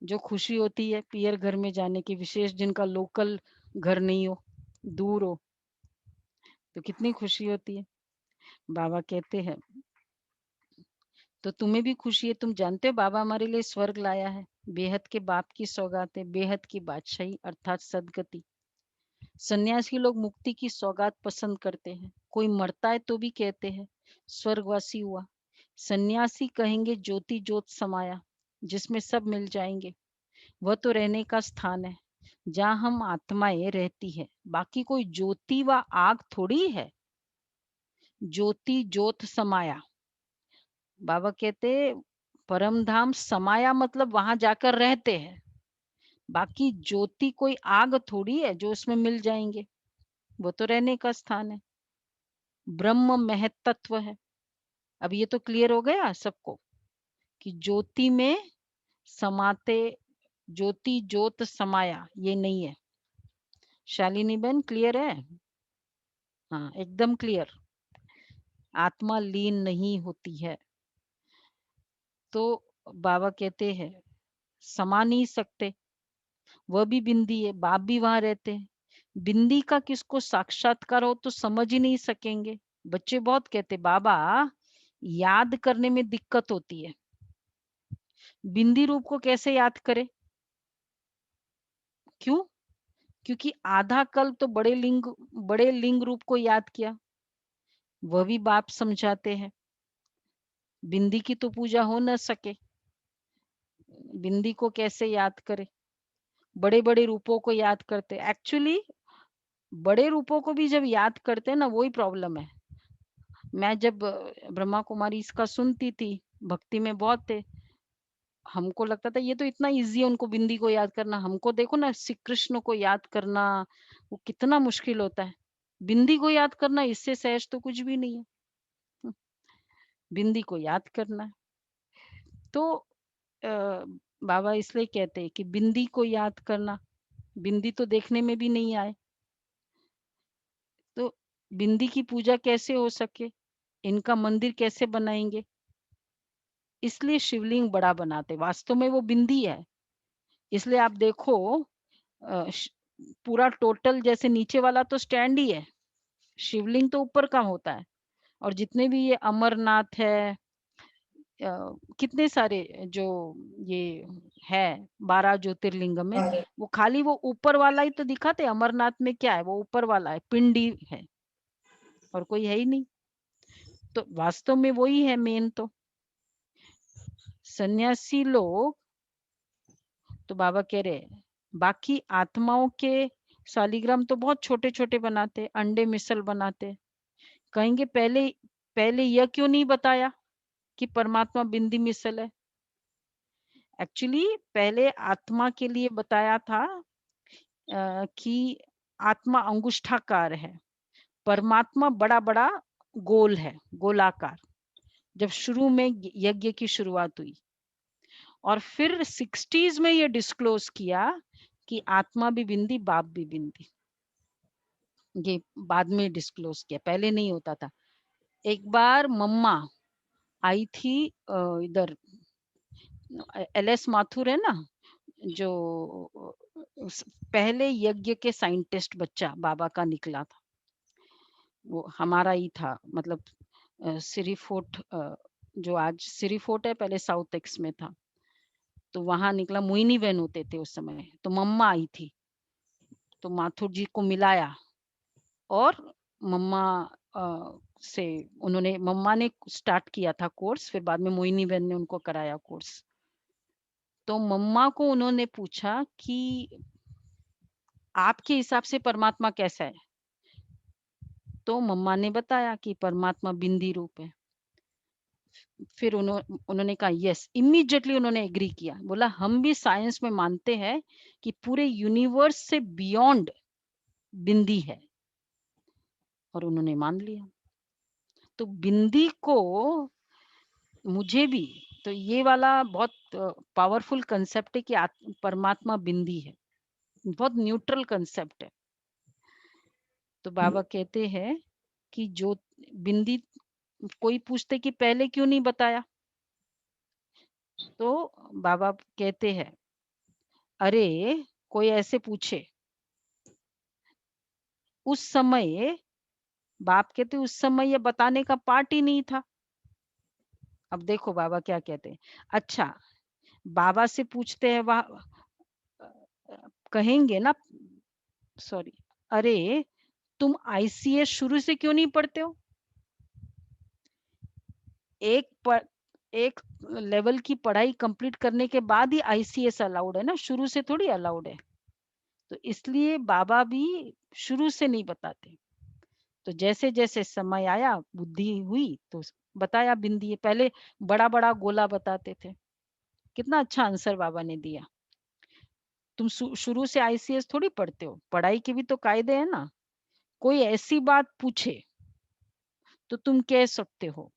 A: जो खुशी होती है पियर घर में जाने की, विशेष जिनका लोकल घर नहीं हो, दूर हो, तो कितनी खुशी होती है। बाबा कहते हैं तो तुम्हें भी खुशी है, तुम जानते हो बाबा हमारे लिए स्वर्ग लाया है, बेहद के बाप की सौगात है, बेहद की बादशाही अर्थात सदगति। सन्यासी लोग मुक्ति की सौगात पसंद करते हैं, कोई मरता है तो भी कहते हैं स्वर्गवासी हुआ। सन्यासी कहेंगे ज्योति ज्योत समाया, जिसमें सब मिल जाएंगे, वह तो रहने का स्थान है जहाँ हम आत्माएं रहती है, बाकी कोई ज्योति व आग थोड़ी है। ज्योति ज्योत समाया, बाबा कहते परम धाम समाया मतलब वहां जाकर रहते हैं, बाकी ज्योति कोई आग थोड़ी है जो उसमें मिल जाएंगे, वो तो रहने का स्थान है। ब्रह्म महत्त्व है। अब ये तो क्लियर हो गया सबको कि ज्योति में समाते ज्योति ज्योत समाया, ये नहीं है। शालिनी बहन क्लियर है? हाँ एकदम क्लियर। आत्मा लीन नहीं होती है। तो बाबा कहते हैं समा नहीं सकते, वह भी बिंदी है, बाप भी वहां रहते हैं। बिंदी का किसको साक्षात्कार हो तो समझ ही नहीं सकेंगे। बच्चे बहुत कहते बाबा याद करने में दिक्कत होती है, बिंदी रूप को कैसे याद करे? क्यों? क्योंकि आधा कल तो बड़े लिंग रूप को याद किया, वह भी बाप समझाते हैं बिंदी की तो पूजा हो न सके, बिंदी को कैसे याद करे? बड़े बड़े रूपों को याद करते। एक्चुअली बड़े रूपों को भी जब याद करते हैं ना, वही प्रॉब्लम है। मैं जब ब्रह्मा कुमारी इसका सुनती थी, भक्ति में बहुत थे, हमको लगता था ये तो इतना इजी है उनको बिंदी को याद करना। हमको देखो ना श्री कृष्ण को याद करना वो कितना मुश्किल होता है, बिंदी को याद करना इससे सहज तो कुछ भी नहीं है। बिंदी को याद करना है। तो बाबा इसलिए कहते हैं कि बिंदी को याद करना, बिंदी तो देखने में भी नहीं आए, तो बिंदी की पूजा कैसे हो सके, इनका मंदिर कैसे बनाएंगे? इसलिए शिवलिंग बड़ा बनाते, वास्तव में वो बिंदी है। इसलिए आप देखो पूरा टोटल जैसे नीचे वाला तो स्टैंड ही है, शिवलिंग तो ऊपर का होता है। और जितने भी ये अमरनाथ है, कितने सारे जो ये है 12 ज्योतिर्लिंग में, वो खाली वो ऊपर वाला ही तो दिखाते। अमरनाथ में क्या है? वो ऊपर वाला है, पिंडी है, और कोई है ही नहीं। तो वास्तव में वही है मेन। तो सन्यासी लोग तो बाबा कह रहे बाकी आत्माओं के शालिग्राम तो बहुत छोटे छोटे बनाते, अंडे मिसल बनाते। कहेंगे पहले पहले यह क्यों नहीं बताया कि परमात्मा बिंदी मिसल है? एक्चुअली पहले आत्मा के लिए बताया था कि आत्मा अंगुष्ठाकार है, परमात्मा बड़ा बड़ा गोल है, गोलाकार। जब शुरू में यज्ञ की शुरुआत हुई, और फिर 60s में ये डिस्क्लोज किया कि आत्मा भी बिंदी बाप भी बिंदी। ये बाद में डिस्क्लोज किया, पहले नहीं होता था। एक बार मम्मा आई थी इधर, LS माथुर है ना, जो पहले यज्ञ के साइंटिस्ट बच्चा बाबा का निकला था, वो हमारा ही था। मतलब सिरी फोर्ट, जो आज सिरी फोर्ट है, पहले साउथ एक्स में था। तो वहां निकला, मोहिनी बहन होते थे उस समय। तो मम्मा आई थी, तो माथुर जी को मिलाया, और मम्मा से उन्होंने, मम्मा ने स्टार्ट किया था कोर्स, फिर बाद में मोहिनी बहन ने उनको कराया कोर्स। तो मम्मा को उन्होंने पूछा कि आपके हिसाब से परमात्मा कैसा है? तो मम्मा ने बताया कि परमात्मा बिंदी रूप है। फिर उन्होंने कहा यस, इमीडिएटली उन्होंने एग्री किया, बोला हम भी साइंस में मानते हैं कि पूरे यूनिवर्स से बियॉन्ड बिंदी है, और उन्होंने मान लिया। तो बिंदी को मुझे भी तो ये वाला बहुत पावरफुल कंसेप्ट है कि परमात्मा बिंदी है, बहुत न्यूट्रल कंसेप्ट है। तो बाबा कहते हैं कि जो बिंदी, कोई पूछते कि पहले क्यों नहीं बताया, तो बाबा कहते हैं अरे कोई ऐसे पूछे, उस समय बाप कहते उस समय ये बताने का पार्ट ही नहीं था। अब देखो बाबा क्या कहते हैं। अच्छा, बाबा से पूछते हैं, वह कहेंगे ना, सॉरी, अरे तुम ICS शुरू से क्यों नहीं पढ़ते हो? एक लेवल की पढ़ाई कंप्लीट करने के बाद ही ICS अलाउड है ना, शुरू से थोड़ी अलाउड है। तो इसलिए बाबा भी शुरू से नहीं बताते। तो जैसे जैसे समय आया, बुद्धि हुई, तो बताया बिंदी। पहले बड़ा बड़ा गोला बताते थे। कितना अच्छा आंसर बाबा ने दिया। तुम शुरू से ICS थोड़ी पढ़ते हो, पढ़ाई के भी तो कायदे है ना। कोई ऐसी बात पूछे तो तुम कह सकते हो,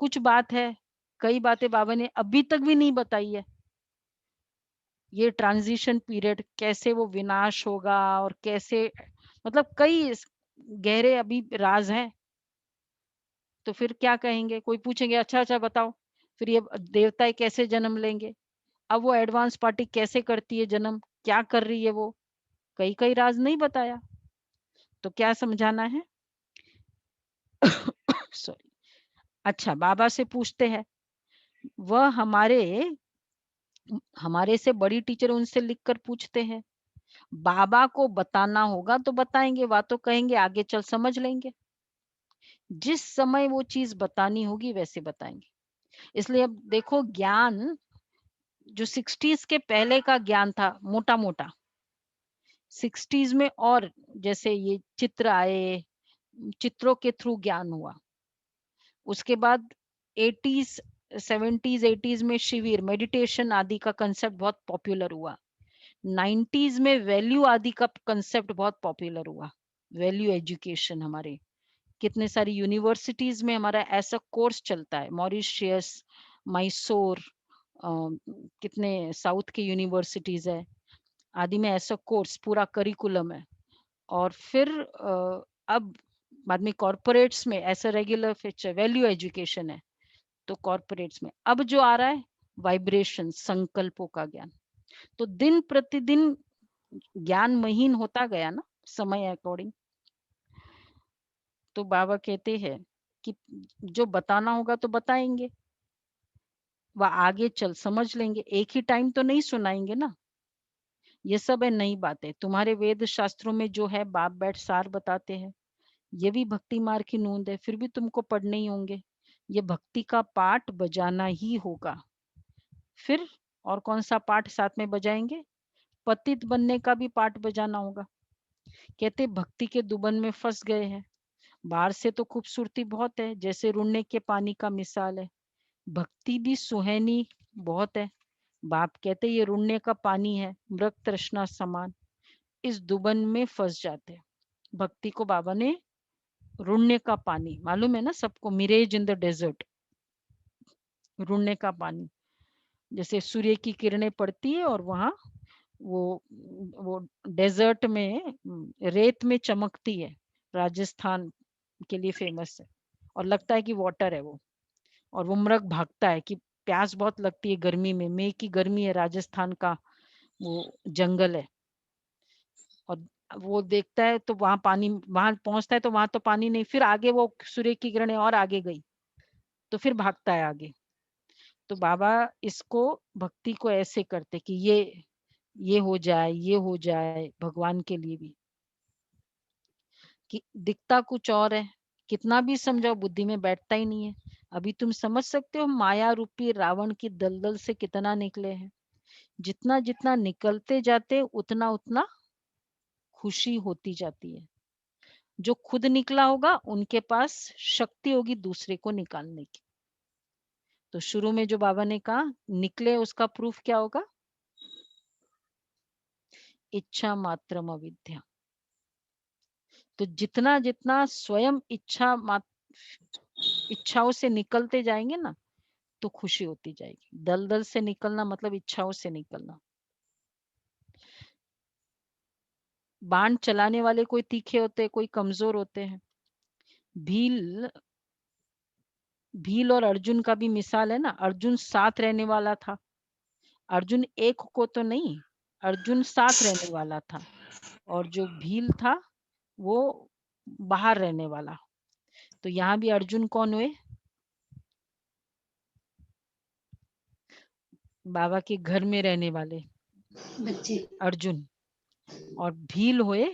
A: कुछ बात है, कई बातें बाबा ने अभी तक भी नहीं बताई है, ये ट्रांजिशन पीरियड कैसे वो विनाश होगा और कैसे, मतलब कई गहरे अभी राज हैं। तो फिर क्या कहेंगे, कोई पूछेंगे अच्छा अच्छा बताओ फिर ये देवताएं कैसे जन्म लेंगे, अब वो एडवांस पार्टी कैसे करती है जन्म, क्या कर रही है वो, कई कई राज नहीं बताया। तो क्या समझाना है सॉरी। अच्छा, बाबा से पूछते हैं, वह हमारे से बड़ी टीचर उनसे लिखकर पूछते हैं। बाबा को बताना होगा तो बताएंगे, वा तो कहेंगे आगे चल समझ लेंगे। जिस समय वो चीज बतानी होगी वैसे बताएंगे। इसलिए अब देखो, ज्ञान जो 60s के पहले का ज्ञान था मोटा मोटा, 60s में, और जैसे ये चित्र आए, चित्रों के थ्रू ज्ञान हुआ। उसके बाद 80s 70s 80s में शिविर, मेडिटेशन आदि का कंसेप्ट बहुत पॉपुलर हुआ। 90s में वैल्यू आदि का कंसेप्ट बहुत पॉपुलर हुआ। वैल्यू एजुकेशन, हमारे कितने सारी यूनिवर्सिटीज में हमारा ऐसा कोर्स चलता है, मॉरिशियस, मैसूर, कितने साउथ के यूनिवर्सिटीज है आदि में ऐसा कोर्स पूरा करिकुलम है। और फिर अब बाद में कॉर्पोरेट्स में ऐसा रेगुलर फीचर वैल्यू एजुकेशन है। तो कॉर्पोरेट्स में अब जो आ रहा है वाइब्रेशन, संकल्पों का ज्ञान। तो दिन प्रतिदिन ज्ञान महीन होता गया ना, समय अकॉर्डिंग। तो बाबा कहते हैं कि जो बताना होगा तो बताएंगे, वह आगे चल समझ लेंगे, एक ही टाइम तो नहीं सुनाएंगे ना। ये सब है नई बातें, तुम्हारे वेद शास्त्रों में जो है बाप बैठ सार बताते हैं, ये भी भक्ति मार्ग की नोंद है, फिर भी तुमको पढ़ने ही होंगे। ये भक्ति का पाठ बजाना ही होगा। फिर और कौन सा पाठ साथ में बजाएंगे, पतित बनने का भी पाठ बजाना होगा। कहते भक्ति के दुबन में फंस गए हैं, बाहर से तो खूबसूरती बहुत है, जैसे रुड़ने के पानी का मिसाल है, भक्ति भी सुहानी बहुत है। बाप कहते ये रुड़ने का पानी है, मृग तृष्णा समान, इस दुबन में फंस जाते हैं। भक्ति को बाबा ने रुड़ने का पानी, मालूम है ना सबको, मिरेज इन द डेजर्ट, रुड़ने का पानी, जैसे सूर्य की किरणें पड़ती है और वहां वो डेजर्ट में रेत में चमकती है, राजस्थान के लिए फेमस है, और लगता है कि वाटर है वो। और वो मृग भागता है कि प्यास बहुत लगती है गर्मी में, मई की गर्मी है, राजस्थान का वो जंगल है, और वो देखता है तो वहां पानी, वहां पहुंचता है तो वहां तो पानी नहीं, फिर आगे वो सूर्य की किरणें और आगे गई तो फिर भागता है आगे। तो बाबा इसको, भक्ति को ऐसे करते कि ये हो जाए, ये हो जाए, भगवान के लिए भी, कि दिखता कुछ और है, कितना भी समझाओ बुद्धि में बैठता ही नहीं है। अभी तुम समझ सकते हो माया रूपी रावण की दलदल से कितना निकले हैं। जितना जितना निकलते जाते उतना उतना खुशी होती जाती है। जो खुद निकला होगा उनके पास शक्ति होगी दूसरे को निकालने की। तो शुरू में जो बाबा ने कहा निकले, उसका प्रूफ क्या होगा, इच्छा मात्रम अविद्या। तो जितना जितना स्वयं इच्छाओं से निकलते जाएंगे ना, तो खुशी होती जाएगी। दलदल से निकलना मतलब इच्छाओं से निकलना। बाण चलाने वाले कोई तीखे होते हैं, कोई कमजोर होते हैं। भील और अर्जुन का भी मिसाल है ना, अर्जुन साथ रहने वाला था। अर्जुन एक को तो नहीं, अर्जुन साथ रहने वाला था, और जो भील था वो बाहर रहने वाला। तो यहाँ भी अर्जुन कौन हुए, बाबा के घर में रहने वाले
G: बच्चे।
A: अर्जुन, और भील हुए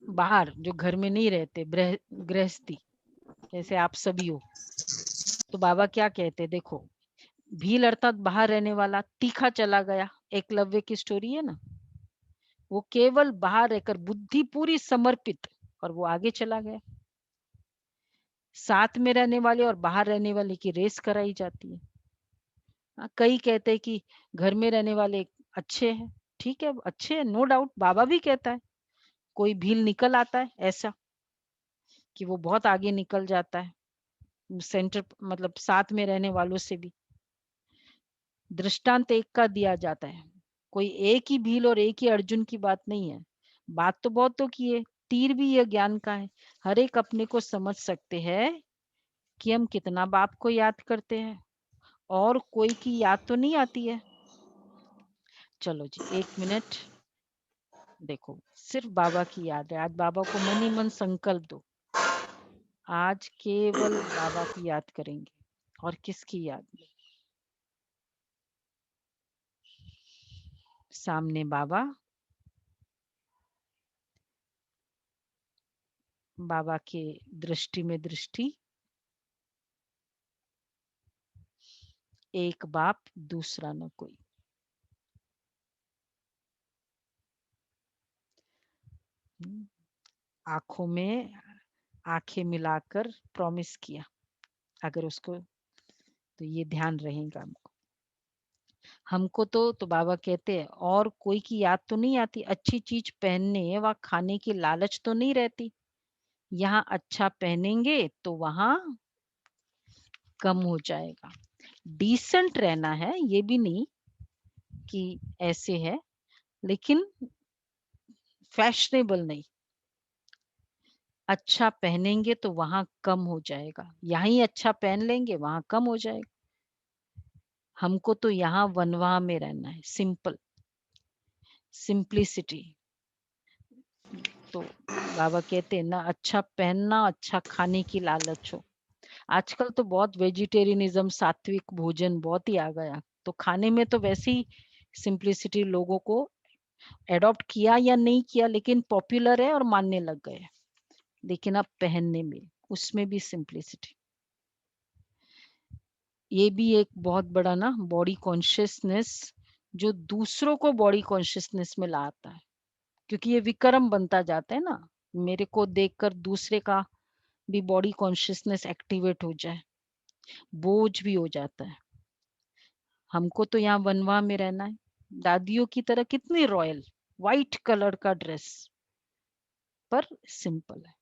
A: बाहर जो घर में नहीं रहते, गृहस्थी, जैसे आप सभी हो। तो बाबा क्या कहते, देखो भील अर्थात बाहर रहने वाला, तीखा चला गया, एकलव्य की स्टोरी है ना, वो केवल बाहर रहकर बुद्धि पूरी समर्पित, और वो आगे चला गया। साथ में रहने वाले और बाहर रहने वाले की रेस कराई जाती है। कई कहते हैं कि घर में रहने वाले अच्छे हैं, ठीक है अच्छे हैं, नो डाउट, बाबा भी कहता है। कोई भील निकल आता है ऐसा कि वो बहुत आगे निकल जाता है सेंटर, मतलब साथ में रहने वालों से भी। दृष्टांत एक का दिया जाता है, कोई एक ही भील और एक ही अर्जुन की बात नहीं है, बात तो बहुतों की है। तीर भी यह ज्ञान का है। हर एक अपने को समझ सकते हैं कि हम कितना बाप को याद करते हैं, और कोई की याद तो नहीं आती है। चलो जी 1 मिनट, देखो सिर्फ बाबा की याद है। आज बाबा को मन ही मन संकल्प दो, आज केवल बाबा की याद करेंगे। और किसकी याद में? सामने बाबा, बाबा के दृष्टि में दृष्टि, एक बाप दूसरा न कोई। आंखों में आंखें मिलाकर प्रॉमिस किया, अगर उसको, तो ये ध्यान रहेगा हमको तो बाबा कहते हैं और कोई की याद तो नहीं आती। अच्छी चीज पहनने व खाने की लालच तो नहीं रहती। यहाँ अच्छा पहनेंगे तो वहां कम हो जाएगा। डिसेंट रहना है, ये भी नहीं कि ऐसे है, लेकिन फैशनेबल नहीं। अच्छा पहनेंगे तो वहां कम हो जाएगा, यहीं अच्छा पहन लेंगे वहां कम हो जाएगा। हमको तो यहाँ वनवाह में रहना है, सिंपल, सिंप्लिसिटी। तो बाबा कहते हैं ना, अच्छा पहनना, अच्छा खाने की लालच हो। आजकल तो बहुत वेजिटेरियनिज्म, सात्विक भोजन बहुत ही आ गया, तो खाने में तो वैसे ही सिंप्लिसिटी लोगों को एडॉप्ट किया या नहीं किया, लेकिन पॉपुलर है और मानने लग गए। लेकिन अब पहनने में, उसमें भी सिंप्लिसिटी। ये भी एक बहुत बड़ा ना बॉडी कॉन्शियसनेस, जो दूसरों को बॉडी कॉन्शियसनेस में लाता है, क्योंकि ये विक्रम बनता जाता है ना। मेरे को देखकर दूसरे का भी बॉडी कॉन्शियसनेस एक्टिवेट हो जाए, बोझ भी हो जाता है। हमको तो यहाँ वनवा में रहना है, दादियों की तरह कितनी रॉयल, व्हाइट कलर का ड्रेस, पर सिंपल है।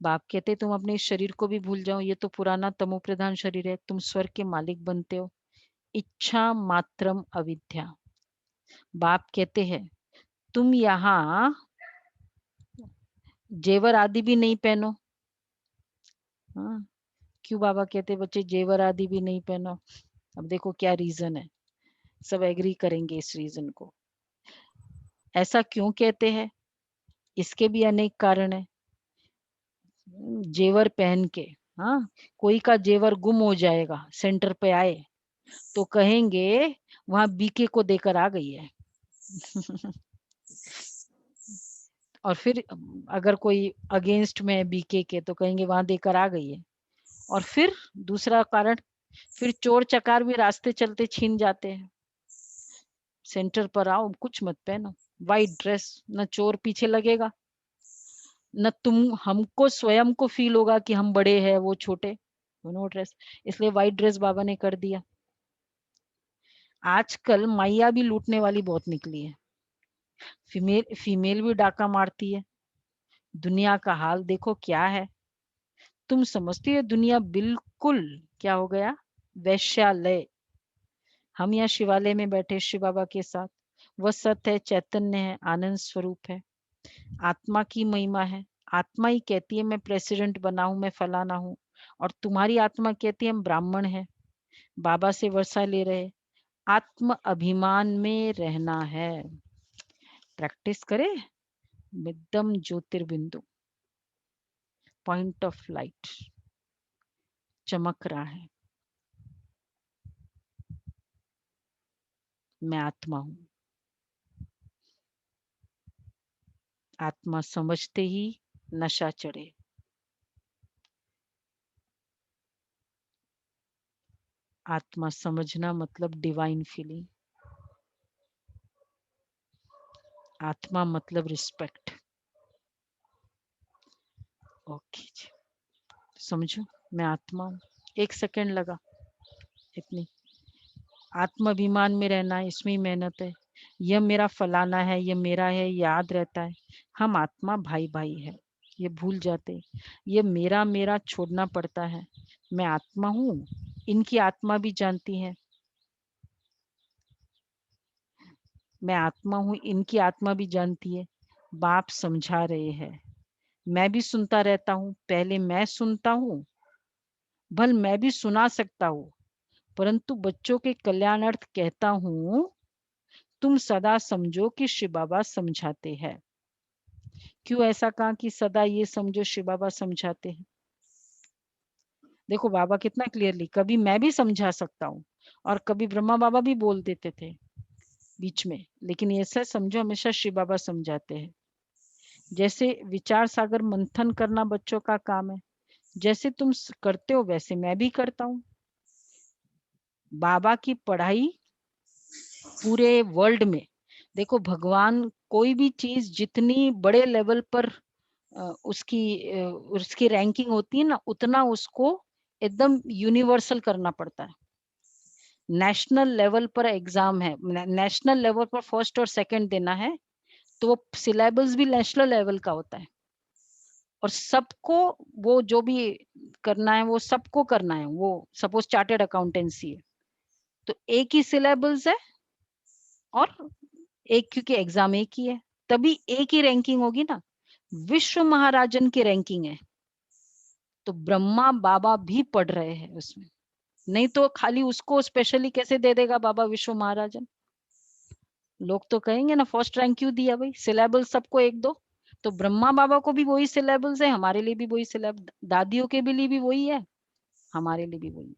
A: बाप कहते तुम अपने शरीर को भी भूल जाओ, ये तो पुराना तमो प्रधान शरीर है, तुम स्वर्ग के मालिक बनते हो। इच्छा मात्रम अविद्या। बाप कहते हैं तुम यहाँ जेवर आदि भी नहीं पहनो। हाँ, क्यों बाबा कहते बच्चे जेवर आदि भी नहीं पहनो? अब देखो क्या रीजन है, सब एग्री करेंगे इस रीजन को। ऐसा क्यों कहते हैं? इसके भी अनेक कारण है। जेवर पहन के, हाँ, कोई का जेवर गुम हो जाएगा, सेंटर पे आए तो कहेंगे वहां बीके को देकर आ गई है। और फिर अगर कोई अगेंस्ट में है बीके के, तो कहेंगे वहां देकर आ गई है। और फिर दूसरा कारण, फिर चोर चकार भी रास्ते चलते छीन जाते हैं। सेंटर पर आओ, कुछ मत पहनो, वाइट ड्रेस, न चोर पीछे लगेगा, न तुम, हमको स्वयं को फील होगा कि हम बड़े हैं वो छोटे। नो ड्रेस, इसलिए वाइट ड्रेस बाबा ने कर दिया। आजकल मैया भी लूटने वाली बहुत निकली है, फीमेल भी डाका मारती है। दुनिया का हाल देखो क्या है। तुम समझती है दुनिया बिल्कुल क्या हो गया, वैश्यालय। हम यहाँ शिवालय में बैठे शिव बाबा के साथ, वह सत्य है, चैतन्य है, आनंद स्वरूप है, आत्मा की महिमा है। आत्मा ही कहती है मैं प्रेसिडेंट बना हूं, मैं फलाना हूं, और तुम्हारी आत्मा कहती है हम ब्राह्मण है, बाबा से वर्षा ले रहे। आत्म अभिमान में रहना है। प्रैक्टिस करे, एकदम ज्योतिर्बिंदु, पॉइंट ऑफ लाइट चमक रहा है। मैं आत्मा हूं। आत्मा समझते ही नशा चढ़े। आत्मा समझना मतलब डिवाइन फीलिंग। आत्मा मतलब रिस्पेक्ट। ओके जी, समझो मैं आत्मा हूं। 1 सेकंड लगा, इतनी आत्माभिमान में रहना है, इसमें ही मेहनत है। यह मेरा फलाना है, यह मेरा है, याद रहता है। हम आत्मा भाई भाई है, ये भूल जाते। ये मेरा मेरा छोड़ना पड़ता है। मैं आत्मा हूँ, इनकी आत्मा भी जानती है। मैं आत्मा हूँ, इनकी आत्मा भी जानती है। बाप समझा रहे हैं, मैं भी सुनता रहता हूँ। पहले मैं सुनता हूँ, भल मैं भी सुना सकता हूँ, परंतु बच्चों के कल्याणार्थ कहता हूँ, तुम सदा समझो कि शिव बाबा समझाते हैं। क्यों ऐसा कहा कि सदा ये समझो शिव बाबा समझाते हैं? देखो बाबा कितना क्लियरली, कभी मैं भी समझा सकता हूँ और कभी ब्रह्मा बाबा भी बोल देते थे बीच में, लेकिन ऐसा समझो हमेशा शिव बाबा समझाते हैं। जैसे विचार सागर मंथन करना बच्चों का काम है, जैसे तुम करते हो वैसे मैं भी करता हूँ। बाबा की पढ़ाई पूरे वर्ल्ड में, देखो भगवान कोई भी चीज जितनी बड़े लेवल पर उसकी रैंकिंग होती है ना, उतना उसको एकदम यूनिवर्सल करना पड़ता है। नेशनल लेवल पर एग्जाम है, नेशनल लेवल पर फर्स्ट और सेकंड देना है, तो वो सिलेबस भी नेशनल लेवल का होता है और सबको वो जो भी करना है वो सबको करना है। वो सपोज चार्टर्ड अकाउंटेंसी है तो एक ही सिलेबस है और एक, क्योंकि एग्जाम एक ही है तभी एक ही रैंकिंग होगी ना। विश्व महाराजन की रैंकिंग है तो ब्रह्मा बाबा भी पढ़ रहे हैं उसमें, नहीं तो खाली उसको स्पेशली कैसे दे देगा बाबा विश्व महाराजन? लोग तो कहेंगे ना फर्स्ट रैंक क्यों दिया भाई, सिलेबस सबको एक दो। तो ब्रह्मा बाबा को भी वही सिलेबस है, हमारे लिए भी वही सिलेबस, दादियों के लिए भी वही है, हमारे लिए भी वही है।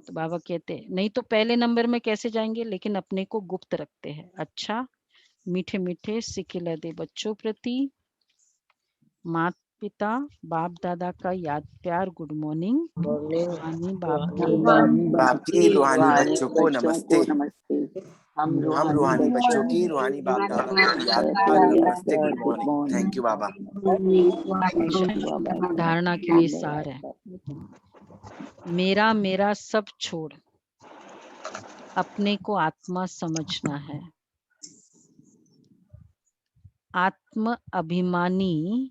A: तो बाबा कहते हैं नहीं तो पहले नंबर में कैसे जाएंगे, लेकिन अपने को गुप्त रखते हैं। अच्छा, मीठे मीठे सिखिला दे बच्चों प्रति माता पिता बाप दादा का याद प्यार गुड मॉर्निंग। रूहानी
J: बाप की रूहानी बच्चों को नमस्ते। हम रूहानी बच्चों की रूहानी बाप दादा को याद पर नमस्ते, गुड मॉर्निंग। थैंक यू बाबा।
A: धारणा के लिए सार है, मेरा मेरा सब छोड़ अपने को आत्मा समझना है। आत्म अभिमानी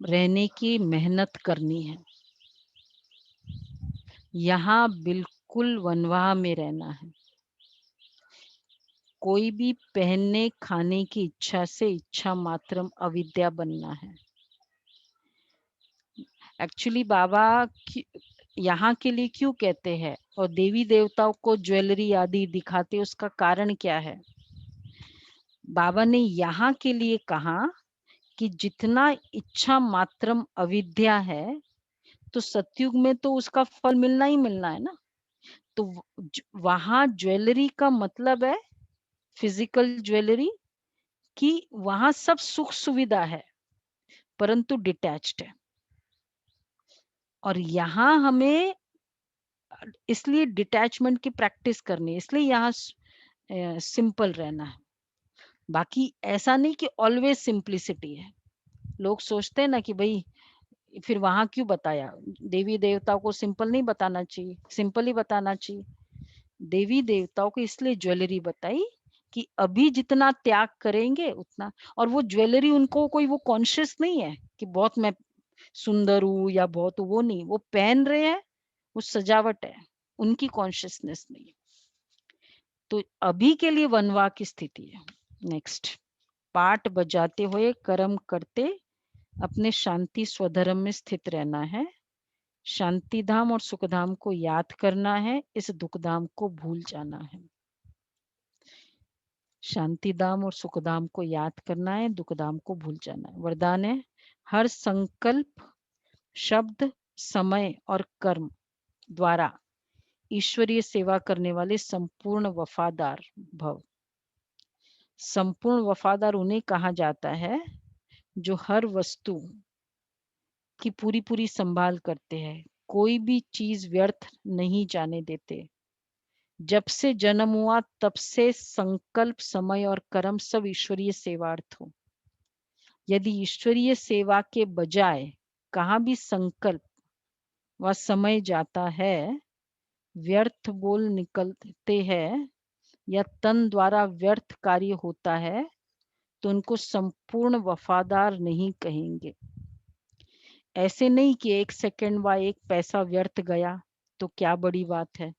A: रहने की मेहनत करनी है। यहाँ बिल्कुल वनवाह में रहना है। कोई भी पहनने खाने की इच्छा से इच्छा मात्रम अविद्या बनना है। एक्चुअली बाबा यहाँ के लिए क्यों कहते हैं और देवी देवताओं को ज्वेलरी आदि दिखाते, उसका कारण क्या है? बाबा ने यहाँ के लिए कहा कि जितना इच्छा मात्रम अविद्या है तो सतयुग में तो उसका फल मिलना ही मिलना है ना। तो वहां ज्वेलरी का मतलब है फिजिकल ज्वेलरी, कि वहां सब सुख सुविधा है परंतु डिटैच्ड है। और यहाँ हमें इसलिए डिटैचमेंट की प्रैक्टिस करनी है, इसलिए यहाँ सिंपल रहना है। बाकी ऐसा नहीं कि ऑलवेज सिंप्लिसिटी है। लोग सोचते हैं ना कि भाई फिर वहां क्यों बताया, देवी देवताओं को सिंपल नहीं बताना चाहिए, सिंपल ही बताना चाहिए। देवी देवताओं को इसलिए ज्वेलरी बताई कि अभी जितना त्याग करेंगे उतना, और वो ज्वेलरी उनको कोई वो कॉन्शियस नहीं है कि बहुत मैं सुंदर हूँ या बहुत, वो नहीं, वो पहन रहे हैं, वो सजावट है, उनकी कॉन्शियसनेस नहीं। तो अभी के लिए वनवा की स्थिति है। नेक्स्ट, पाठ बजाते हुए कर्म करते अपने शांति स्वधर्म में स्थित रहना है। शांति धाम और सुख धाम को याद करना है, इस दुख धाम को भूल जाना है। शांति धाम और सुख धाम को याद करना है, दुख धाम को भूल जाना है। वरदान है, हर संकल्प शब्द समय और कर्म द्वारा ईश्वरीय सेवा करने वाले संपूर्ण वफादार भव। संपूर्ण वफादार उन्हें कहा जाता है जो हर वस्तु की पूरी पूरी संभाल करते हैं, कोई भी चीज व्यर्थ नहीं जाने देते। जब से जन्म हुआ तब से संकल्प समय और कर्म सब ईश्वरीय सेवार्थ हो। यदि ईश्वरीय सेवा के बजाय कहाँ भी संकल्प व समय जाता है, व्यर्थ बोल निकलते हैं या तन द्वारा व्यर्थ कार्य होता है, तो उनको संपूर्ण वफादार नहीं कहेंगे। ऐसे नहीं कि 1 सेकंड व 1 पैसा व्यर्थ गया तो क्या बड़ी बात है।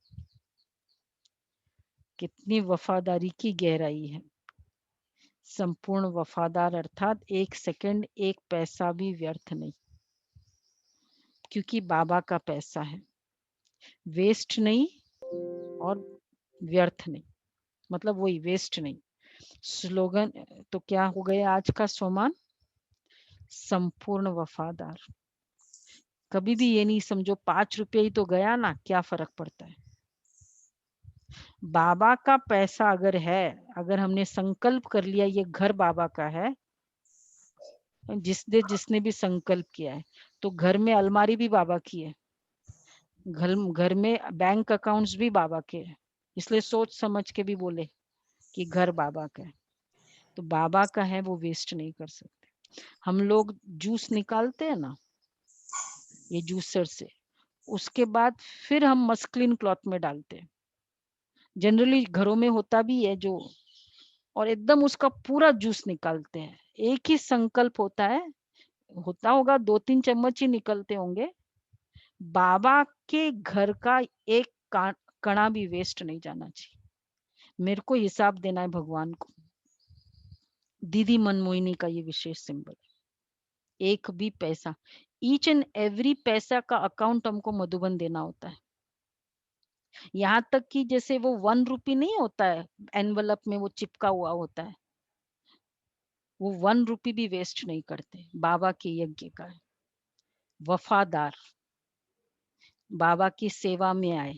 A: कितनी वफादारी की गहराई है। संपूर्ण वफादार अर्थात 1 सेकंड 1 पैसा भी व्यर्थ नहीं, क्योंकि बाबा का पैसा है। वेस्ट नहीं और व्यर्थ नहीं, मतलब वही वेस्ट नहीं। स्लोगन तो क्या हो गया आज का सोमान? संपूर्ण वफादार। कभी भी ये नहीं समझो 5 रुपये ही तो गया ना, क्या फर्क पड़ता है। बाबा का पैसा अगर है, अगर हमने संकल्प कर लिया ये घर बाबा का है, जिसने भी संकल्प किया है, तो घर में अलमारी भी बाबा की है, घर में बैंक अकाउंट्स भी बाबा के हैं। इसलिए सोच समझ के भी बोले कि घर बाबा का है, तो बाबा का है, वो वेस्ट नहीं कर सकते। हम लोग जूस निकालते हैं ना ये जूसर से, उसके बाद फिर हम मस्कुलिन क्लॉथ में डालते हैं। जनरली घरों में होता भी है जो, और एकदम उसका पूरा जूस निकालते हैं। एक ही संकल्प होता है, होता होगा 2-3 चम्मच ही निकलते होंगे। बाबा के घर का एक कणा भी वेस्ट नहीं जाना चाहिए। मेरे को हिसाब देना है भगवान को। दीदी मनमोहिनी का ये विशेष सिंबल, एक भी पैसा, ईच एंड एवरी पैसा का अकाउंट हमको मधुबन देना होता है। यहाँ तक कि जैसे वो 1 रुपी नहीं होता है एनवलप में, वो चिपका हुआ होता है, वो 1 रुपी भी वेस्ट नहीं करते। बाबा के यज्ञ का है। वफादार, बाबा की सेवा में आए,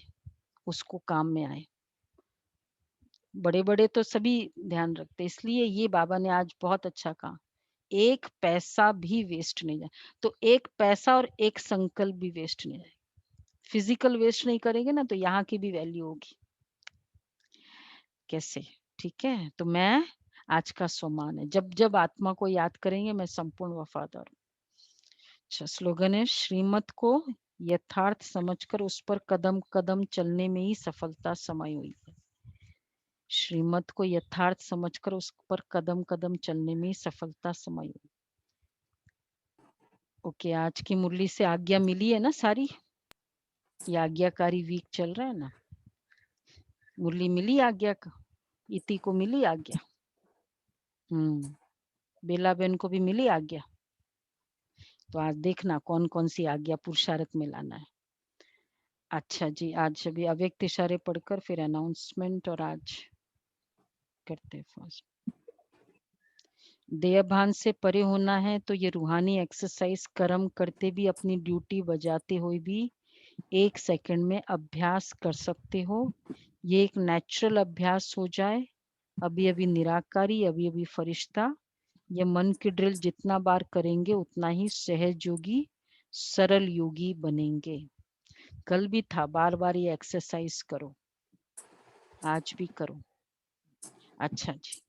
A: उसको काम में आए। बड़े बड़े तो सभी ध्यान रखते, इसलिए ये बाबा ने आज बहुत अच्छा कहा, 1 पैसा भी वेस्ट नहीं जाए। तो 1 पैसा और 1 संकल्प भी वेस्ट नहीं जाए। फिजिकल वेस्ट नहीं करेंगे ना, तो यहाँ की भी वैल्यू होगी। कैसे? ठीक है, तो मैं आज का सोमान है, जब जब आत्मा को याद करेंगे मैं संपूर्ण वफादार हूँ। अच्छा, स्लोगन है, श्रीमत को यथार्थ समझकर उस पर कदम कदम चलने में ही सफलता समाई हुई है। श्रीमत को यथार्थ समझकर उस पर कदम कदम चलने में ही सफलता समाई हुई। ओके, आज की मुरली से आज्ञा मिली है ना सारी? ये आज्ञाकारी वीक चल रहा है ना, मुरली मिली आज्ञा का, इति को मिली आज्ञा, बेला बहन को भी मिली आज्ञा। तो आज देखना कौन कौन सी आज्ञा पुरुषार्थ में लाना है। अच्छा जी, आज अभी अव्यक्त इशारे पढ़कर फिर अनाउंसमेंट, और आज करते फर्स्ट। देह भान से परे होना है तो ये रूहानी एक्सरसाइज कर्म करते भी, अपनी ड्यूटी बजाते हुए भी 1 सेकंड में अभ्यास कर सकते हो। ये एक नेचुरल अभ्यास हो जाए। अभी अभी निराकारी, अभी अभी फरिश्ता। ये मन की ड्रिल जितना बार करेंगे उतना ही सहज योगी, सरल योगी बनेंगे। कल भी था, बार बार ये एक्सरसाइज करो, आज भी करो। अच्छा जी।